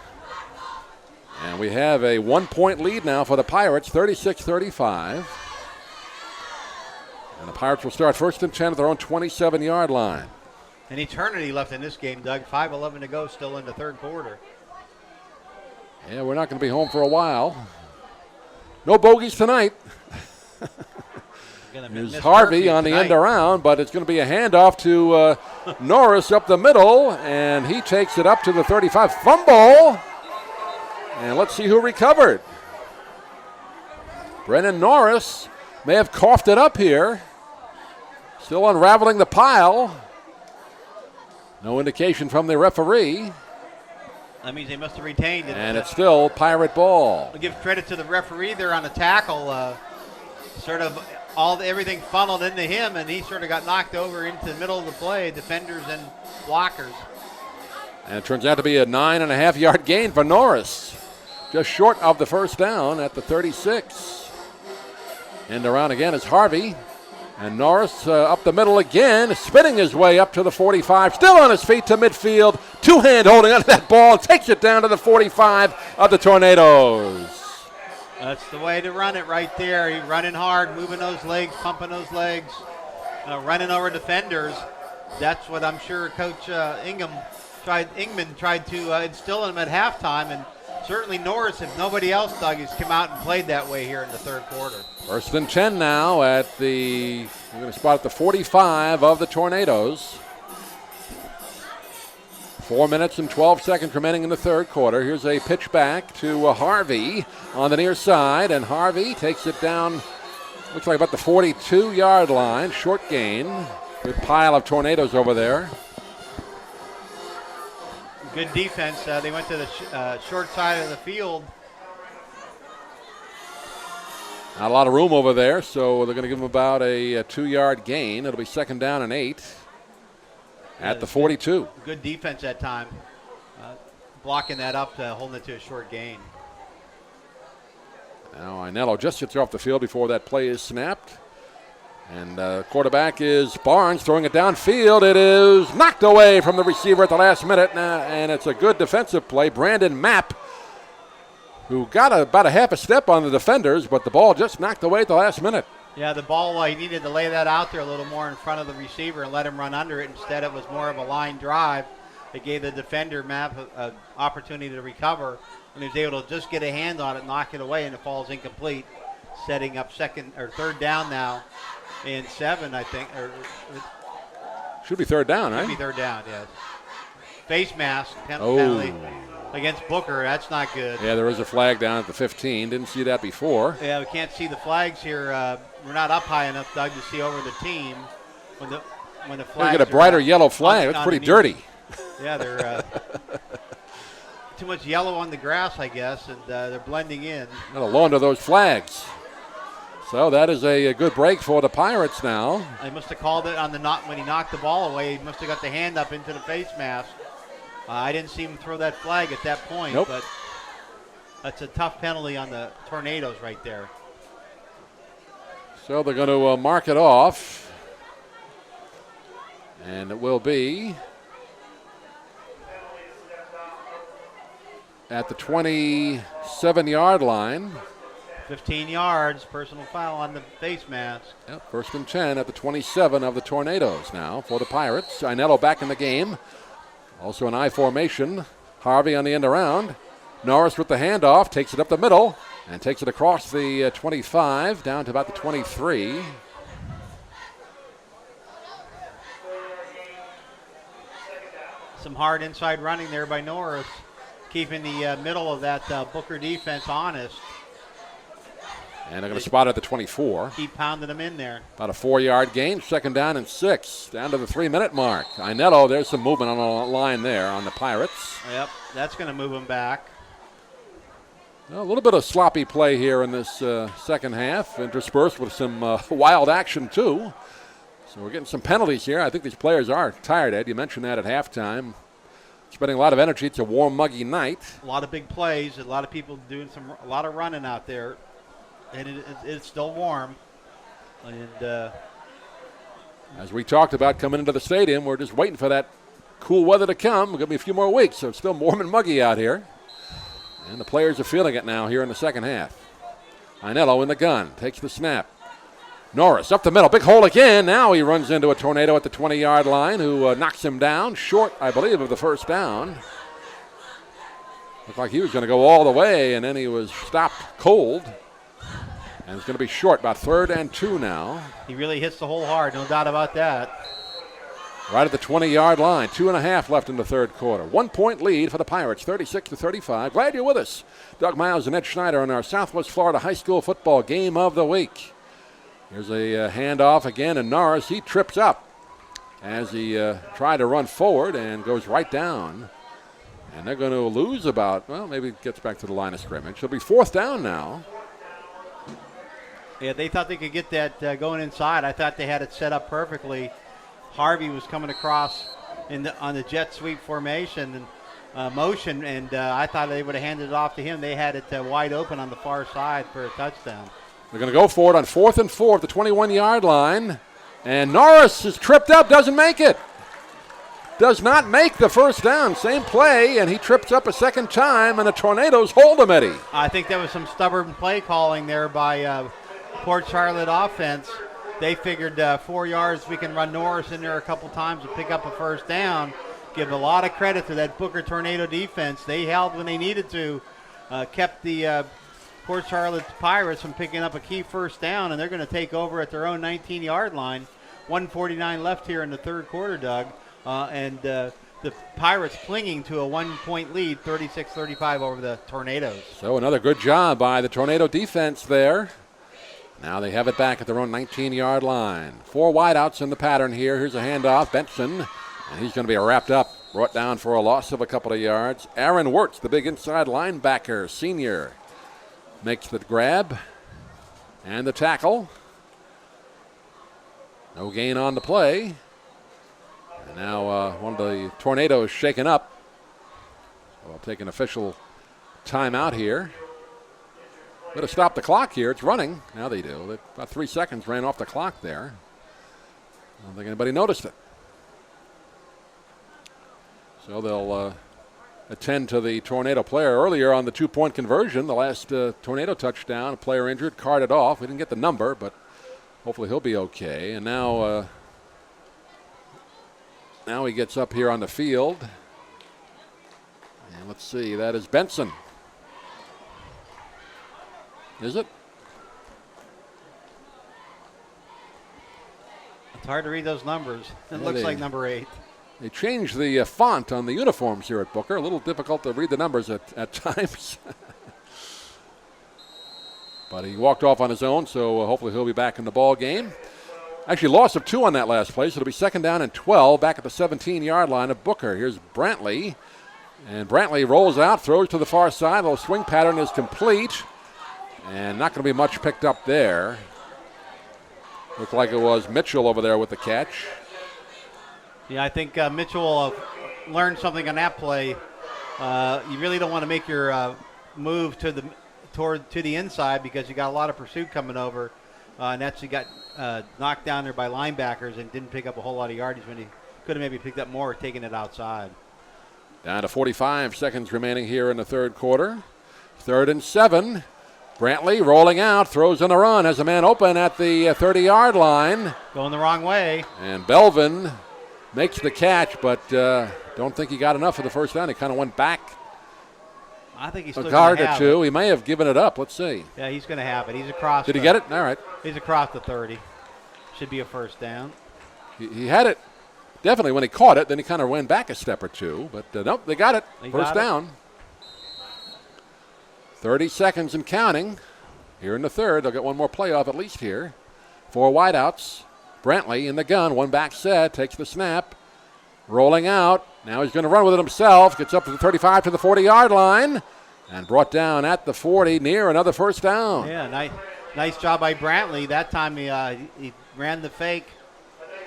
And we have a 1-point lead now for the Pirates, 36-35. And the Pirates will start 1st and 10 at their own 27-yard line. An eternity left in this game, Doug. 5:11 to go, still in the third quarter. Yeah, we're not going to be home for a while. No bogeys tonight. There's Harvey on the end around, but it's going to be a handoff to Norris up the middle, and he takes it up to the 35. Fumble, and let's see who recovered. Brennan Norris may have coughed it up here. Still unraveling the pile. No indication from the referee. That means they must have retained it. And it's still Pirate ball. I'll give credit to the referee there on the tackle. Everything funneled into him, and he sort of got knocked over into the middle of the play, defenders and blockers. And it turns out to be a 9.5-yard gain for Norris. Just short of the first down at the 36. And around again is Harvey. And Norris up the middle again, spinning his way up to the 45, still on his feet to midfield. Two-hand holding onto that ball, takes it down to the 45 of the Tornadoes. That's the way to run it right there. He's running hard, moving those legs, pumping those legs, running over defenders. That's what I'm sure Coach Ingman tried to instill in him at halftime. And certainly Norris, if nobody else, Doug, has come out and played that way here in the third quarter. 1st and 10 now we're going to spot at the 45 of the Tornadoes. 4 minutes and 12 seconds remaining in the third quarter. Here's a pitch back to Harvey on the near side, and Harvey takes it down, looks like about the 42-yard line. Short gain. Good pile of Tornadoes over there. Good defense. They went to the short side of the field. Not a lot of room over there, so they're going to give him about a 2-yard gain. It'll be 2nd down and 8 at the 42. Good defense that time. Blocking that up, holding it to a short gain. Now Ainello just gets off the field before that play is snapped. And quarterback is Barnes throwing it downfield. It is knocked away from the receiver at the last minute, and it's a good defensive play. Brandon Mapp, who got about a half a step on the defenders, but the ball just knocked away at the last minute. Yeah, the ball, he needed to lay that out there a little more in front of the receiver and let him run under it. Instead, it was more of a line drive. It gave the defender, Mapp, an opportunity to recover, and he was able to just get a hand on it, knock it away, and it falls incomplete, setting up third down now in 7, I think. Should be 3rd down, right? Should be 3rd down, yes. Face mask penalty against Booker. That's not good. Yeah, there is a flag down at the 15. Didn't see that before. Yeah, we can't see the flags here. We're not up high enough, Doug, to see over the team when the flags. You get a brighter yellow flag. That's pretty dirty. Yeah, they're too much yellow on the grass, I guess, and they're blending in. Got to launder those flags. So that is a good break for the Pirates now. They must have called it on when he knocked the ball away. He must have got the hand up into the face mask. I didn't see him throw that flag at that point, but that's a tough penalty on the Tornadoes right there. So they're going to mark it off, and it will be at the 27-yard line. 15 yards, personal foul on the face mask. Yep, 1st and 10 at the 27 of the Tornadoes now for the Pirates. Ainello back in the game. Also an I formation. Harvey on the end around. Norris with the handoff, takes it up the middle and takes it across the 25 down to about the 23. Some hard inside running there by Norris, keeping the middle of that Booker defense honest. And they're going to spot it at the 24. Keep pounding them in there. About a 4-yard gain, 2nd down and 6, down to the 3-minute mark. Ainello, there's some movement on the line there on the Pirates. Yep, that's going to move them back. A little bit of sloppy play here in this second half, interspersed with some wild action too. So we're getting some penalties here. I think these players are tired, Ed. You mentioned that at halftime. Spending a lot of energy. It's a warm, muggy night. A lot of big plays. A lot of people doing a lot of running out there. And it's still warm. And as we talked about coming into the stadium, we're just waiting for that cool weather to come. It's going to be a few more weeks, so it's still warm and muggy out here. And the players are feeling it now here in the second half. Ainello in the gun, takes the snap. Norris up the middle, big hole again. Now he runs into a Tornado at the 20-yard line who knocks him down, short, I believe, of the first down. Looked like he was going to go all the way, and then he was stopped cold. And it's going to be short, about 3rd and 2 now. He really hits the hole hard, no doubt about that. Right at the 20-yard line, 2.5 left in the third quarter. 1-point lead for the Pirates, 36-35. Glad you're with us. Doug Miles and Ed Schneider on our Southwest Florida High School Football Game of the Week. Here's a handoff again, and Norris, he trips up as he tried to run forward and goes right down. And they're going to lose about, well, maybe it gets back to the line of scrimmage. It'll be 4th down now. Yeah, they thought they could get that going inside. I thought they had it set up perfectly. Harvey was coming across on the jet sweep formation and motion, and I thought they would have handed it off to him. They had it wide open on the far side for a touchdown. They're going to go for it on 4th and 4 at the 21-yard line. And Norris is tripped up, doesn't make it. Does not make the first down. Same play, and he trips up a second time, and the Tornadoes hold him, Eddie. I think there was some stubborn play calling there by Port Charlotte offense. They figured 4 yards, we can run Norris in there a couple times and pick up a first down. Give a lot of credit to that Booker Tornado defense. They held when they needed to, kept the Port Charlotte Pirates from picking up a key first down, and they're going to take over at their own 19-yard line. 1:49 left here in the third quarter, Doug. And the Pirates clinging to a 1-point lead, 36-35 over the Tornadoes. So another good job by the Tornado defense there. Now they have it back at their own 19-yard line. 4 wideouts in the pattern here. Here's a handoff, Benson, and he's going to be wrapped up, brought down for a loss of a couple of yards. Aaron Wirtz, the big inside linebacker, senior, makes the grab and the tackle. No gain on the play. And now one of the Tornadoes shaken up. So I'll take an official timeout here. Better stop the clock here. It's running. Now they do. About 3 seconds ran off the clock there. I don't think anybody noticed it. So they'll attend to the Tornado player earlier on the 2-point conversion. The last Tornado touchdown, a player injured, carted off. We didn't get the number, but hopefully he'll be okay. And now he gets up here on the field. And let's see, that is Benson. Is it? It's hard to read those numbers. It looks like number 8. They changed the font on the uniforms here at Booker. A little difficult to read the numbers at times. But he walked off on his own, so hopefully he'll be back in the ball game. Actually, loss of 2 on that last play, so it'll be 2nd down and 12 back at the 17-yard line of Booker. Here's Brantley. And Brantley rolls out, throws to the far side. The swing pattern is complete. And not going to be much picked up there. Looked like it was Mitchell over there with the catch. Yeah, I think Mitchell will have learned something on that play. You really don't want to make your move to the inside because you got a lot of pursuit coming over. And actually got knocked down there by linebackers and didn't pick up a whole lot of yardage when he could have maybe picked up more, taking it outside. Down to 45 seconds remaining here in the third quarter. 3rd and 7. Brantley rolling out, throws on the run, has a man open at the 30-yard line. Going the wrong way. And Belvin makes the catch, but don't think he got enough for the first down. He kind of went back I think he's a still guard gonna or have two. it. He may have given it up. Let's see. Yeah, he's going to have it. He's across. Did he get it? All right. He's across the 30. Should be a first down. He had it definitely when he caught it. Then he kind of went back a step or two. But nope, they got it. First down. 30 seconds and counting. Here in the third. They'll get one more play off at least here. 4 wideouts. Brantley in the gun. One back set. Takes the snap. Rolling out. Now he's going to run with it himself. Gets up to the 35 to the 40-yard line. And brought down at the 40 near another first down. Yeah, nice job by Brantley. That time he ran the fake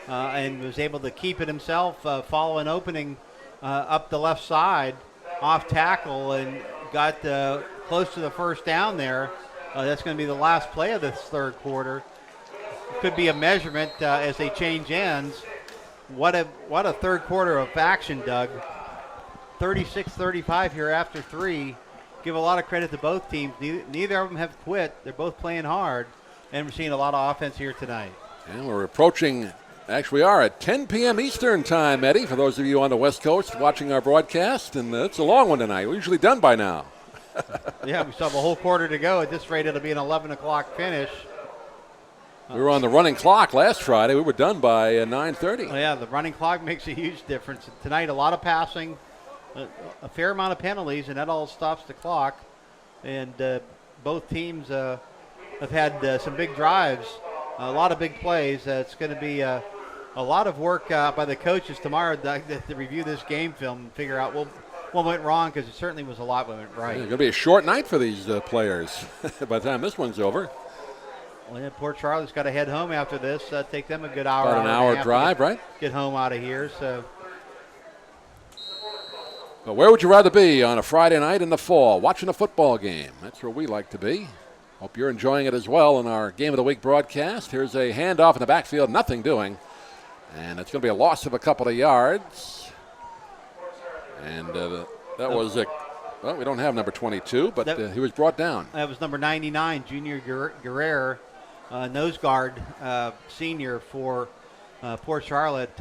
and was able to keep it himself, follow an opening up the left side, off tackle, and got close to the first down there. That's going to be the last play of this third quarter. Could be a measurement as they change ends. What a third quarter of action, Doug. 36-35 here after 3. Give a lot of credit to both teams. Neither of them have quit. They're both playing hard. and we're seeing a lot of offense here tonight. And we're approaching, actually we are at 10 p.m. Eastern time, Eddie, for those of you on the West Coast watching our broadcast. And it's a long one tonight. We're usually done by now. Yeah, we still have a whole quarter to go. At this rate, it'll be an 11 o'clock finish. We were on the running clock last Friday. We were done by 9:30. Oh, yeah, the running clock makes a huge difference. Tonight, a lot of passing, a fair amount of penalties, and that all stops the clock. And both teams have had some big drives, a lot of big plays. It's going to be a lot of work by the coaches tomorrow to review this game film and figure out what went wrong, because it certainly was a lot that went right. It's going to be a short night for these players by the time this one's over. Well, yeah, Port Charlotte's got to head home after this. Take them a good hour. About an hour drive, right? Get home out of here. So. But where would you rather be on a Friday night in the fall? Watching a football game. That's where we like to be. Hope you're enjoying it as well in our Game of the Week broadcast. Here's a handoff in the backfield, nothing doing. And it's going to be a loss of a couple of yards. And that was well, we don't have number 22, but he was brought down. That was number 99, Junior Guerrero, nose guard, senior for Port Charlotte,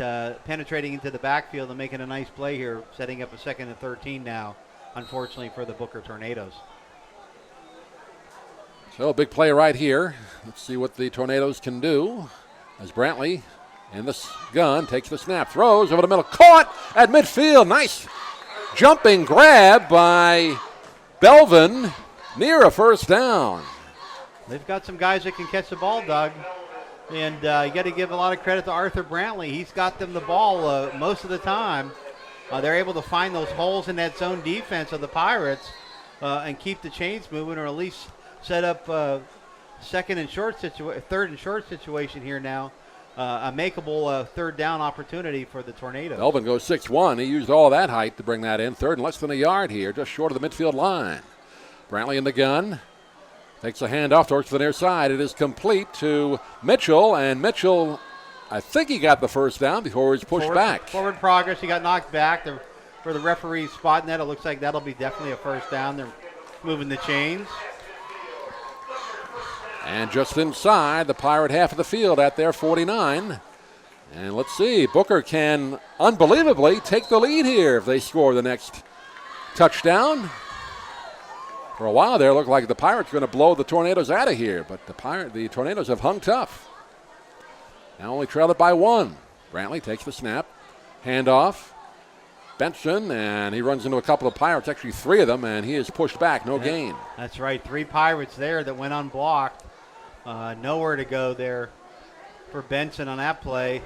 penetrating into the backfield and making a nice play here, setting up a 2nd and 13 now, unfortunately for the Booker Tornadoes. So a big play right here. Let's see what the Tornadoes can do as Brantley in the gun takes the snap, throws over the middle, caught at midfield. Nice jumping grab by Belvin near a first down. They've got some guys that can catch the ball, Doug. And you got to give a lot of credit to Arthur Brantley. He's got them the ball most of the time. They're able to find those holes in that zone defense of the Pirates and keep the chains moving, or at least set up third and short situation here now. A makeable third down opportunity for the Tornadoes. Belvin goes 6'1". He used all that height to bring that in. Third and less than a yard here, just short of the midfield line. Brantley in the gun. Takes a handoff towards the near side. It is complete to Mitchell, and Mitchell, I think he got the first down before he was pushed back. Forward progress. He got knocked back. For the referee spotting that, it looks like that'll be definitely a first down. They're moving the chains. And just inside the Pirate half of the field at their 49. And let's see, Booker can unbelievably take the lead here if they score the next touchdown. For a while there, it looked like the Pirates were going to blow the Tornadoes out of here, but the Tornadoes have hung tough. Now only trailed it by 1. Brantley takes the snap, handoff, Benson, and he runs into a couple of Pirates, actually 3 of them, and he is pushed back, no gain. That's right, 3 Pirates there that went unblocked. Nowhere to go there for Benson on that play.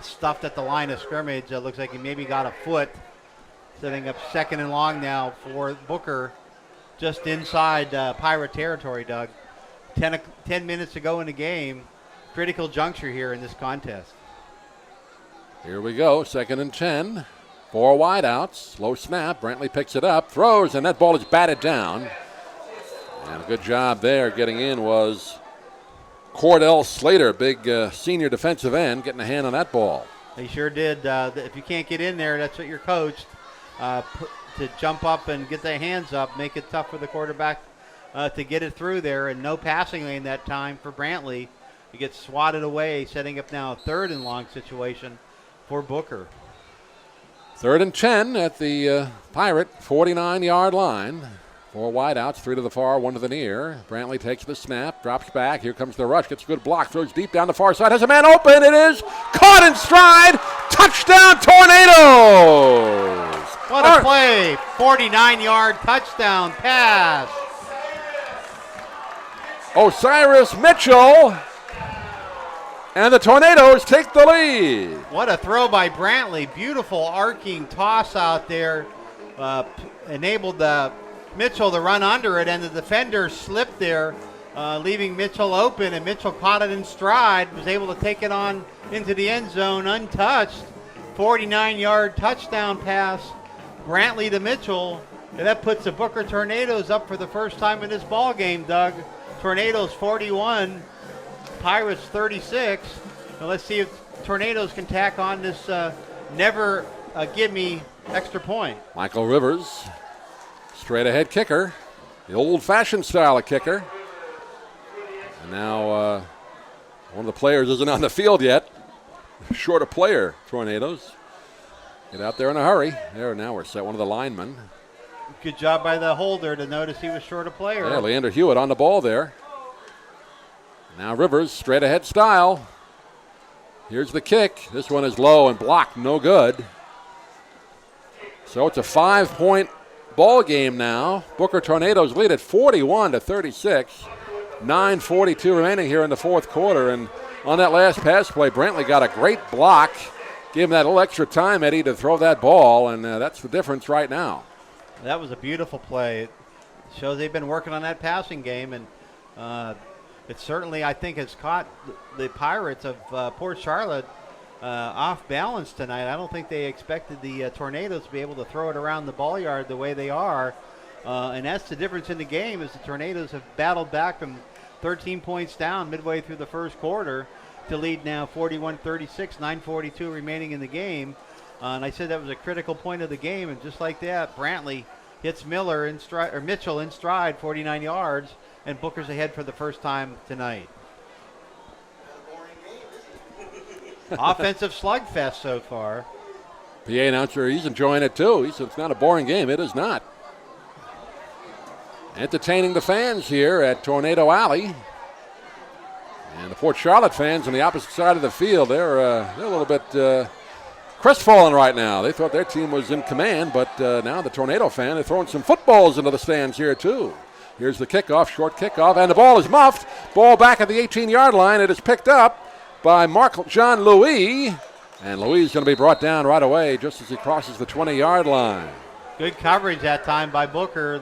Stuffed at the line of scrimmage. Looks like he maybe got a foot. Setting up 2nd and long now for Booker. Just inside Pirate territory, Doug. 10 minutes to go in the game. Critical juncture here in this contest. Here we go, 2nd and 10. 4 wideouts, low snap. Brantley picks it up, throws, and that ball is batted down. And a good job there getting in was Cordell Slater, big senior defensive end, getting a hand on that ball. He sure did. If you can't get in there, that's what you're coached. To jump up and get their hands up, make it tough for the quarterback to get it through there, and no passing lane that time for Brantley. He gets swatted away, setting up now a 3rd and long situation for Booker. 3rd and 10 at the Pirate 49-yard line. 4 wideouts, 3 to the far, 1 to the near. Brantley takes the snap, drops back. Here comes the rush, gets a good block, throws deep down the far side, has a man open. It is caught in stride. Touchdown, Tornadoes! What a play. 49-yard touchdown pass. Osiris Mitchell. And the Tornadoes take the lead. What a throw by Brantley. Beautiful arcing toss out there. Enabled Mitchell to run under it, and the defender slipped there, leaving Mitchell open, and Mitchell caught it in stride, was able to take it on into the end zone untouched. 49-yard touchdown pass. Brantley to Mitchell, and that puts the Booker Tornadoes up for the first time in this ball game, Doug. Tornadoes 41, Pirates 36. Now let's see if Tornadoes can tack on this never give me extra point. Michael Rivers, straight ahead kicker, the old-fashioned style of kicker. And now one of the players isn't on the field yet. Short a player, Tornadoes. Get out there in a hurry. There, now we're set. One of the linemen. Good job by the holder to notice he was short a player. Yeah, Leander Hewitt on the ball there. Now Rivers, straight ahead style. Here's the kick. This one is low and blocked, no good. So it's a 5-point ball game now. Booker Tornadoes lead at 41-36. 9:42 remaining here in the fourth quarter. And on that last pass play, Brantley got a great block. Gave him that little extra time, Eddie, to throw that ball, and that's the difference right now. That was a beautiful play. It shows they've been working on that passing game, and it certainly, I think, has caught the Pirates of Port Charlotte off balance tonight. I don't think they expected the Tornadoes to be able to throw it around the ball yard the way they are, and that's the difference in the game is the Tornadoes have battled back from 13 points down midway through the first quarter to lead now 41-36, 9:42 remaining in the game. And I said that was a critical point of the game, and just like that, Brantley hits Miller in stride, or Mitchell in stride, 49 yards, and Booker's ahead for the first time tonight. Offensive slugfest so far. PA announcer, he's enjoying it too. He said it's not a boring game. It is not. Entertaining the fans here at Tornado Alley. And the Port Charlotte fans on the opposite side of the field, they're a little bit crestfallen right now. They thought their team was in command, but now the Tornado fan, they're throwing some footballs into the stands here too. Here's the kickoff, short kickoff, and the ball is muffed. Ball back at the 18-yard line. It is picked up by Marc-Jean Louis, and Louis is going to be brought down right away just as he crosses the 20-yard line. Good coverage that time by Booker.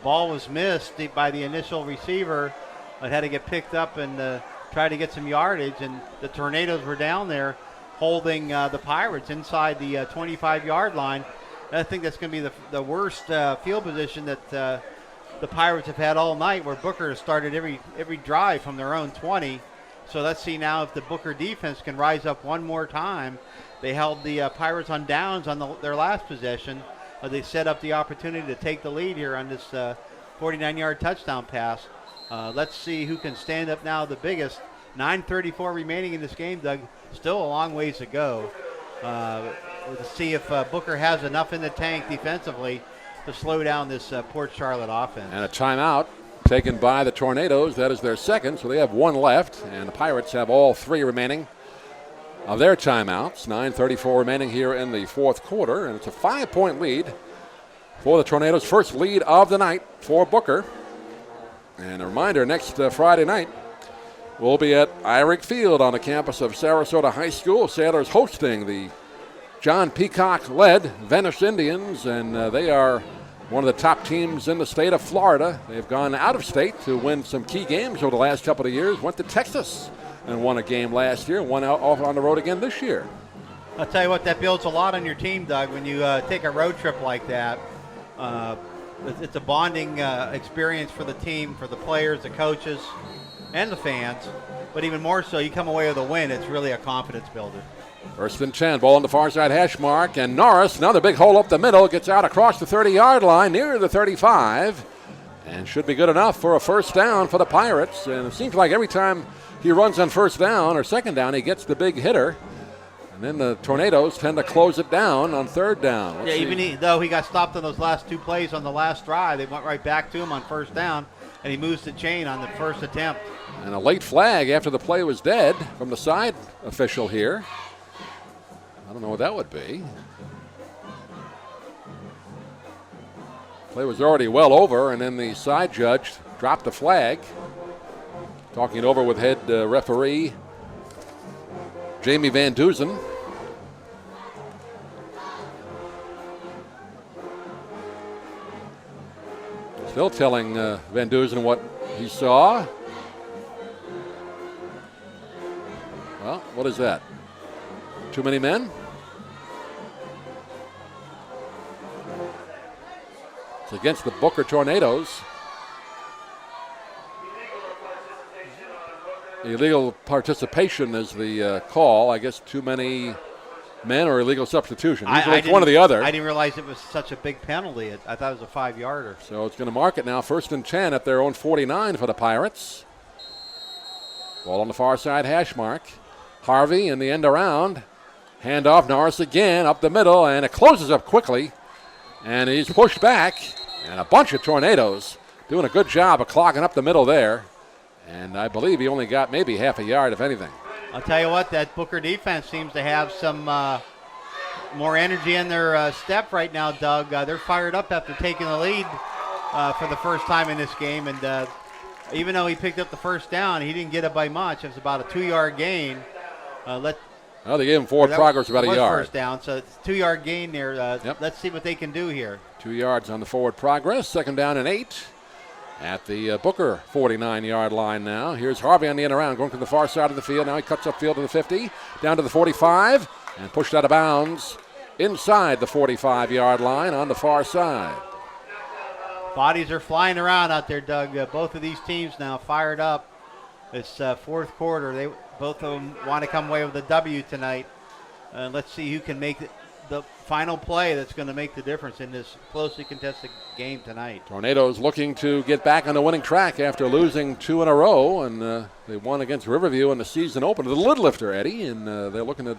Ball was missed by the initial receiver. It had to get picked up and try to get some yardage, and the Tornadoes were down there holding the Pirates inside the 25-yard line. I think that's going to be the worst field position that the Pirates have had all night, where Booker has started every drive from their own 20. So let's see now if the Booker defense can rise up one more time. They held the Pirates on downs on their last possession. They set up the opportunity to take the lead here on this 49-yard touchdown pass. Let's see who can stand up now the biggest. 9:34 remaining in this game, Doug. Still a long ways to go. To see if Booker has enough in the tank defensively to slow down this Port Charlotte offense. And a timeout taken by the Tornadoes. That is their second, so they have one left. And the Pirates have all three remaining of their timeouts. 9:34 remaining here in the fourth quarter. And it's a 5-point lead for the Tornadoes. First lead of the night for Booker. And a reminder, next Friday night, we'll be at Irick Field on the campus of Sarasota High School. Sailors hosting the John Peacock-led Venice Indians, and they are one of the top teams in the state of Florida. They've gone out of state to win some key games over the last couple of years. Went to Texas and won a game last year, won out off on the road again this year. I'll tell you what, that builds a lot on your team, Doug, when you take a road trip like that. It's a bonding experience for the team, for the players, the coaches, and the fans. But even more so, you come away with a win. It's really a confidence builder. First and 10, ball on the far side hash mark, and Norris, another big hole up the middle, gets out across the 30-yard line, near the 35, and should be good enough for a first down for the Pirates. And it seems like every time he runs on first down or second down, he gets the big hitter. And then the Tornadoes tend to close it down on third down. Even though he got stopped on those last two plays on the last drive, they went right back to him on first down, and he moves the chain on the first attempt. And a late flag after the play was dead from the side official here. I don't know what that would be. Play was already well over, and then the side judge dropped the flag. Talking it over with head referee Jamie Van Duzen. Still telling Van Duzen what he saw. Well, what is that? Too many men? It's against the Booker Tornadoes. Illegal participation is the call. I guess too many men or illegal substitution. It's one or the other. I didn't realize it was such a big penalty. I thought it was a 5-yarder. So it's going to mark it now. First and 10 at their own 49 for the Pirates. Ball on the far side hash mark. Harvey in the end around. Hand off Norris again up the middle, and it closes up quickly. And he's pushed back, and a bunch of Tornadoes doing a good job of clogging up the middle there. And I believe he only got maybe half a yard, if anything. I'll tell you what, that Booker defense seems to have some more energy in their step right now, Doug. They're fired up after taking the lead for the first time in this game. And even though he picked up the first down, he didn't get it by much. It was about a 2-yard gain. They gave him forward progress about a yard. First down, so it's a 2-yard gain there. Yep. Let's see what they can do here. 2 yards on the forward progress. 2nd down and 8 at the Booker 49-yard line now. Here's Harvey on the end around, going to the far side of the field. Now he cuts upfield to the 50, down to the 45, and pushed out of bounds inside the 45-yard line on the far side. Bodies are flying around out there, Doug. Both of these teams now fired up. It's fourth quarter. Both of them want to come away with a W tonight. Let's see who can make the final play that's going to make the difference in this closely contested game tonight. Tornadoes looking to get back on the winning track after losing 2 in a row, and they won against Riverview in the season opener, the lid lifter, Eddie, and they're looking to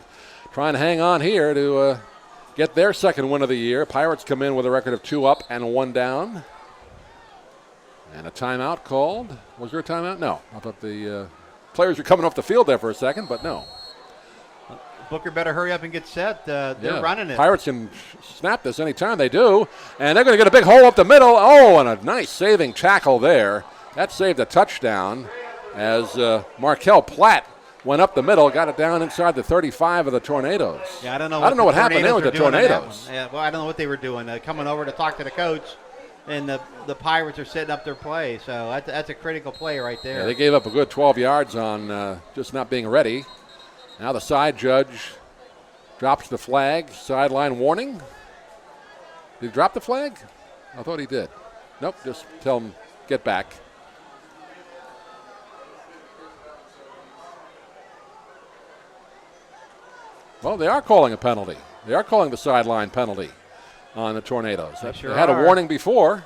try and hang on here to get their second win of the year. Pirates come in with a record of 2 up and 1 down. And a timeout called. Was there a timeout? No. I thought the players were coming off the field there for a second, but no. Booker better hurry up and get set. They're running it. Pirates can snap this anytime they do. And they're going to get a big hole up the middle. Oh, and a nice saving tackle there. That saved a touchdown as Markel Platt went up the middle, got it down inside the 35 of the Tornadoes. Yeah, I don't know what happened there with the Tornadoes. Yeah, well, I don't know what they were doing. Coming over to talk to the coach, and the Pirates are setting up their play. So that's a critical play right there. Yeah, they gave up a good 12 yards on just not being ready. Now the side judge drops the flag. Sideline warning. Did he drop the flag? I thought he did. Nope, just tell him get back. Well, they are calling a penalty. They are calling the sideline penalty on the Tornadoes. They They had a warning before.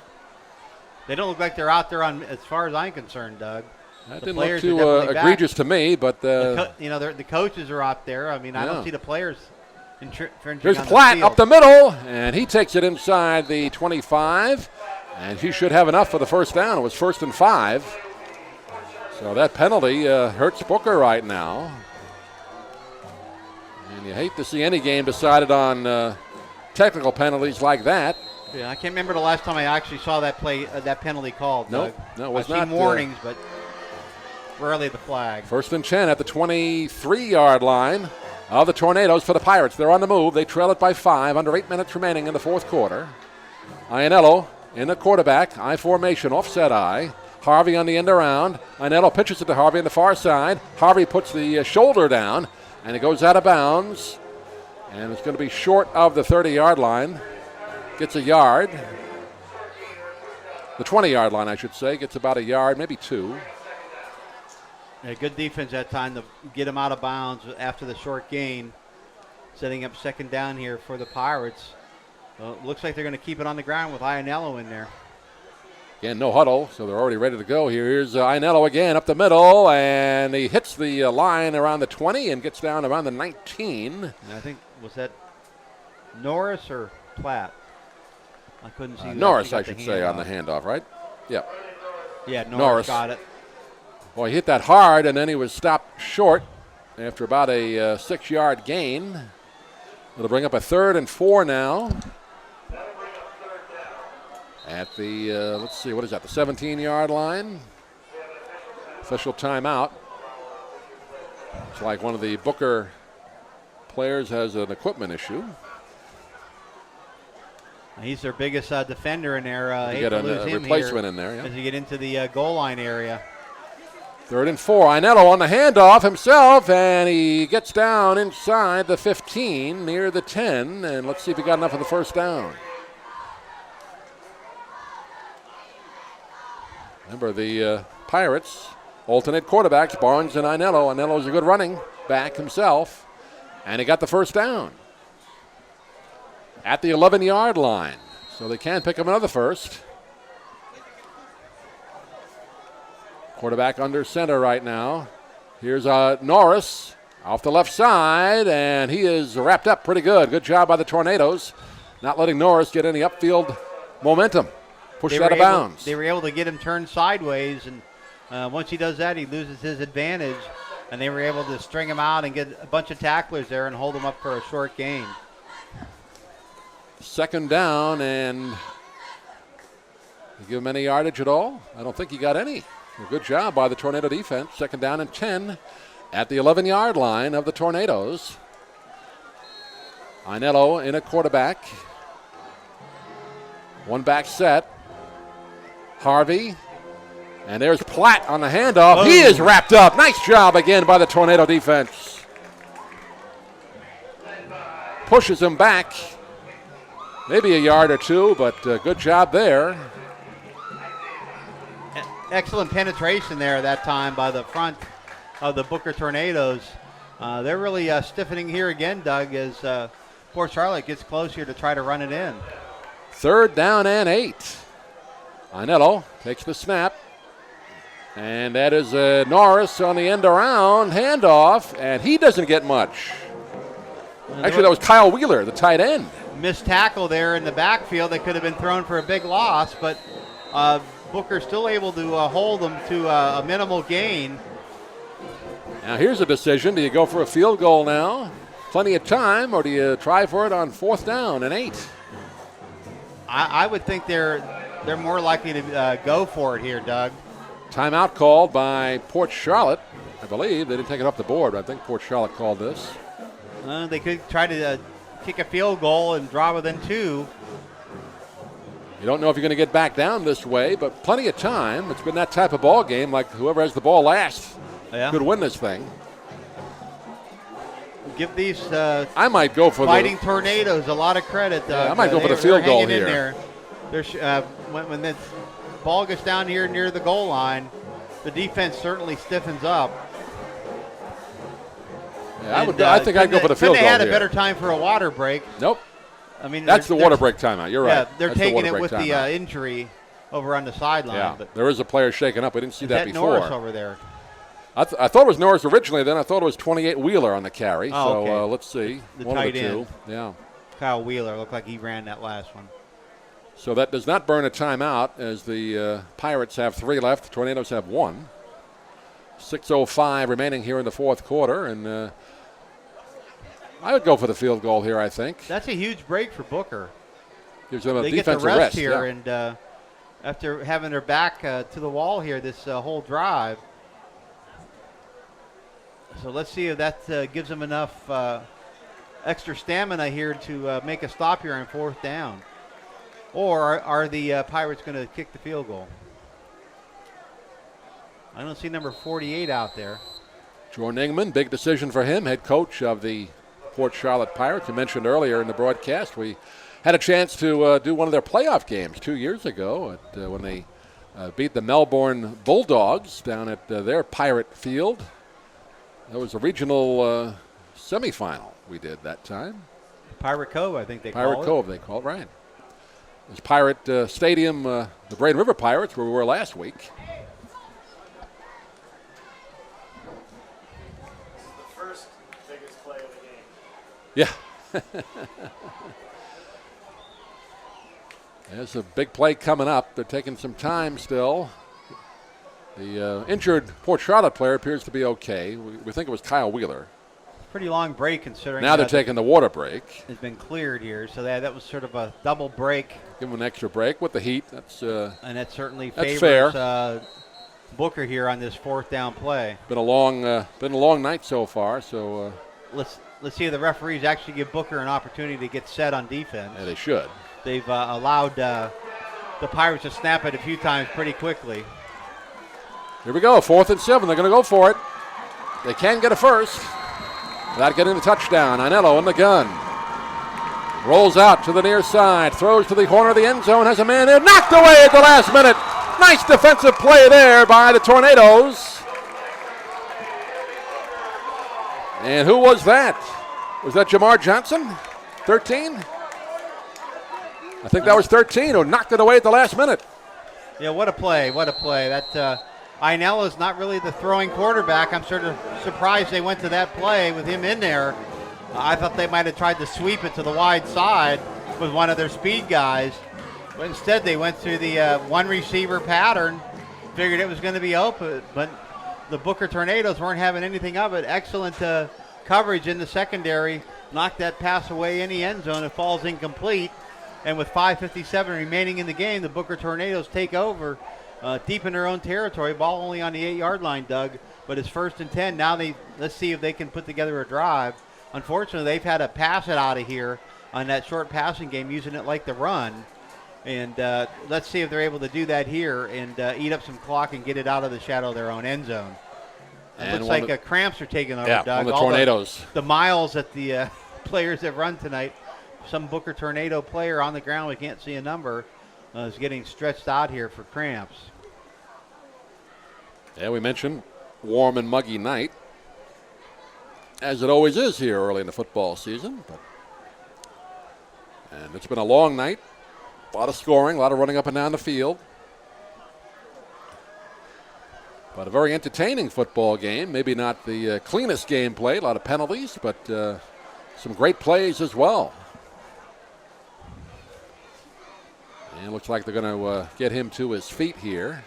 They don't look like they're out there as far as I'm concerned, Doug. That didn't look too egregious to me, but the coaches are out there. I mean, I don't see the players infringing. Here's on Platt the field. up the middle, and he takes it inside the 25, and he should have enough for the first down. It was 1st and 5, so that penalty hurts Booker right now. And you hate to see any game decided on technical penalties like that. Yeah, I can't remember the last time I actually saw that penalty called. Nope. No, it was I've not. seen warnings, but rarely the flag. 1st and 10 at the 23-yard line of the Tornadoes for the Pirates. They're on the move. They trail it by 5, under 8 minutes remaining in the fourth quarter. Iannello in the quarterback, I formation, offset I. Harvey on the end around. Iannello pitches it to Harvey on the far side. Harvey puts the shoulder down, and it goes out of bounds. And it's going to be short of the 30-yard line. Gets a yard. The 20-yard line, I should say. Gets about a yard, maybe 2. Yeah, good defense that time to get him out of bounds after the short gain. Setting up 2nd down here for the Pirates. Looks like they're going to keep it on the ground with Iannello in there. Again, no huddle, so they're already ready to go here. Here's Iannello again up the middle, and he hits the line around the 20 and gets down around the 19. And I think, was that Norris or Platt? I couldn't see. Norris, I should say, on the handoff, right? Yeah. Yeah, Norris got it. Well, he hit that hard, and then he was stopped short after about a 6-yard gain. It'll bring up a 3rd and 4 now. At the, let's see, what is that, the 17-yard line? Official timeout. It's like one of the Booker players has an equipment issue. He's their biggest defender in there. You get a replacement in there, yeah. As you get into the goal line area. 3rd and 4. Iannello on the handoff himself, and he gets down inside the 15, near the 10, and let's see if he got enough for the first down. Remember, the Pirates alternate quarterbacks, Barnes and Iannello. Iannello's a good running back himself, and he got the first down at the 11-yard line. So they can pick up another first. Quarterback under center right now. Here's Norris off the left side, and he is wrapped up pretty good. Good job by the Tornadoes, not letting Norris get any upfield momentum. Pushed out of bounds. They were able to get him turned sideways, and once he does that, he loses his advantage, and they were able to string him out and get a bunch of tacklers there and hold him up for a short gain. Second down, and you give him any yardage at all? I don't think he got any. A good job by the Tornado defense. Second down and 10 at the 11-yard line of the Tornadoes. Inello in a quarterback. One back set. Harvey. And there's Platt on the handoff. Oh. He is wrapped up. Nice job again by the Tornado defense. Pushes him back. Maybe a yard or two, but good job there. Excellent penetration there that time by the front of the Booker Tornadoes. They're really stiffening here again, Doug, as Port Charlotte gets close here to try to run it in. Third down and 8. Inello takes the snap. And that is Norris on the end around handoff, and he doesn't get much. Actually, that was Kyle Wheeler, the tight end. Missed tackle there in the backfield that could have been thrown for a big loss, but Booker still able to hold them to a minimal gain. Now here's a decision. Do you go for a field goal now? Plenty of time, or do you try for it on fourth down and 8? I would think they're more likely to go for it here, Doug. Timeout called by Port Charlotte. I believe they didn't take it off the board, but I think Port Charlotte called this. They could try to kick a field goal and draw within 2. You don't know if you're going to get back down this way, but plenty of time. It's been that type of ball game, like whoever has the ball last could win this thing. Give these I might go for Fighting Tornadoes a lot of credit. I might go for the field goal here. When the ball gets down here near the goal line, the defense certainly stiffens up. Yeah, I think I'd go for the field goal They had a here. better time for a water break. Nope. I mean, that's the water break timeout. You're right. Yeah, they're That's taking the it with timeout. the injury over on the sideline. Yeah, but there is a player shaken up. We didn't see that before. Norris over there. I thought it was Norris originally. Then I thought it was 28 Wheeler on the carry. Oh, so okay. Let's see. The One of the tight two. end. Yeah. Kyle Wheeler looked like he ran that last one. So that does not burn a timeout, as the Pirates have 3 left. The Tornadoes have 1. 6:05 remaining here in the fourth quarter, and I would go for the field goal here, I think. That's a huge break for Booker. Gives them a They get defensive the rest here, yeah. and after having their back to the wall here this whole drive. So let's see if that gives them enough extra stamina here to make a stop here on fourth down. Or are the Pirates going to kick the field goal? I don't see number 48 out there. Jordan Ingman, big decision for him, head coach of the Port Charlotte Pirates. You mentioned earlier in the broadcast, we had a chance to do one of their playoff games 2 years ago when they beat the Melbourne Bulldogs down at their Pirate Field. That was a regional semifinal we did that time. Pirate Cove, I think they call it. Pirate Cove, they call it, right. It was Pirate Stadium, the Braden River Pirates, where we were last week. The first biggest play of the game. Yeah. There's a big play coming up. They're taking some time still. The injured Port Charlotte player appears to be okay. We think it was Kyle Wheeler. Pretty long break considering. Now they're taking the water break. Has been cleared here, so that was sort of a double break. Give them an extra break with the heat. That's and that certainly that's favors Booker here on this fourth down play. been a long night so far. So Let's see if the referees actually give Booker an opportunity to get set on defense. yeah, they should. They've allowed the Pirates to snap it a few times pretty quickly. Here we go, 4th and 7. They're going to go for it. They can get a first without getting the touchdown. Inello in the gun. Rolls out to the near side. Throws to the corner of the end zone. Has a man there. Knocked away at the last minute. Nice defensive play there by the Tornadoes. And who was that? Was that Jamar Johnson? 13? I think that was 13 who knocked it away at the last minute. Yeah, what a play! What a play! That Ainella's not really the throwing quarterback. I'm sort of surprised they went to that play with him in there. I thought they might have tried to sweep it to the wide side with one of their speed guys. But instead, they went through the one receiver pattern, figured it was going to be open. But the Booker Tornadoes weren't having anything of it. Excellent coverage in the secondary. Knocked that pass away in the end zone. It falls incomplete. And with 5:57 remaining in the game, the Booker Tornadoes take over deep in their own territory. Ball only on the 8-yard line, Doug. But it's 1st and 10. Now let's see if they can put together a drive. Unfortunately, they've had to pass it out of here on that short passing game, using it like the run. And let's see if they're able to do that here and eat up some clock and get it out of the shadow of their own end zone. It looks like cramps are taking over, Doug. On the Tornadoes. The miles that the players have run tonight. Some Booker Tornado player on the ground, we can't see a number, is getting stretched out here for cramps. Yeah, we mentioned warm and muggy night, as it always is here early in the football season. And it's been a long night. A lot of scoring, a lot of running up and down the field. But a very entertaining football game. Maybe not the cleanest game played, a lot of penalties, but some great plays as well. And it looks like they're going to get him to his feet here.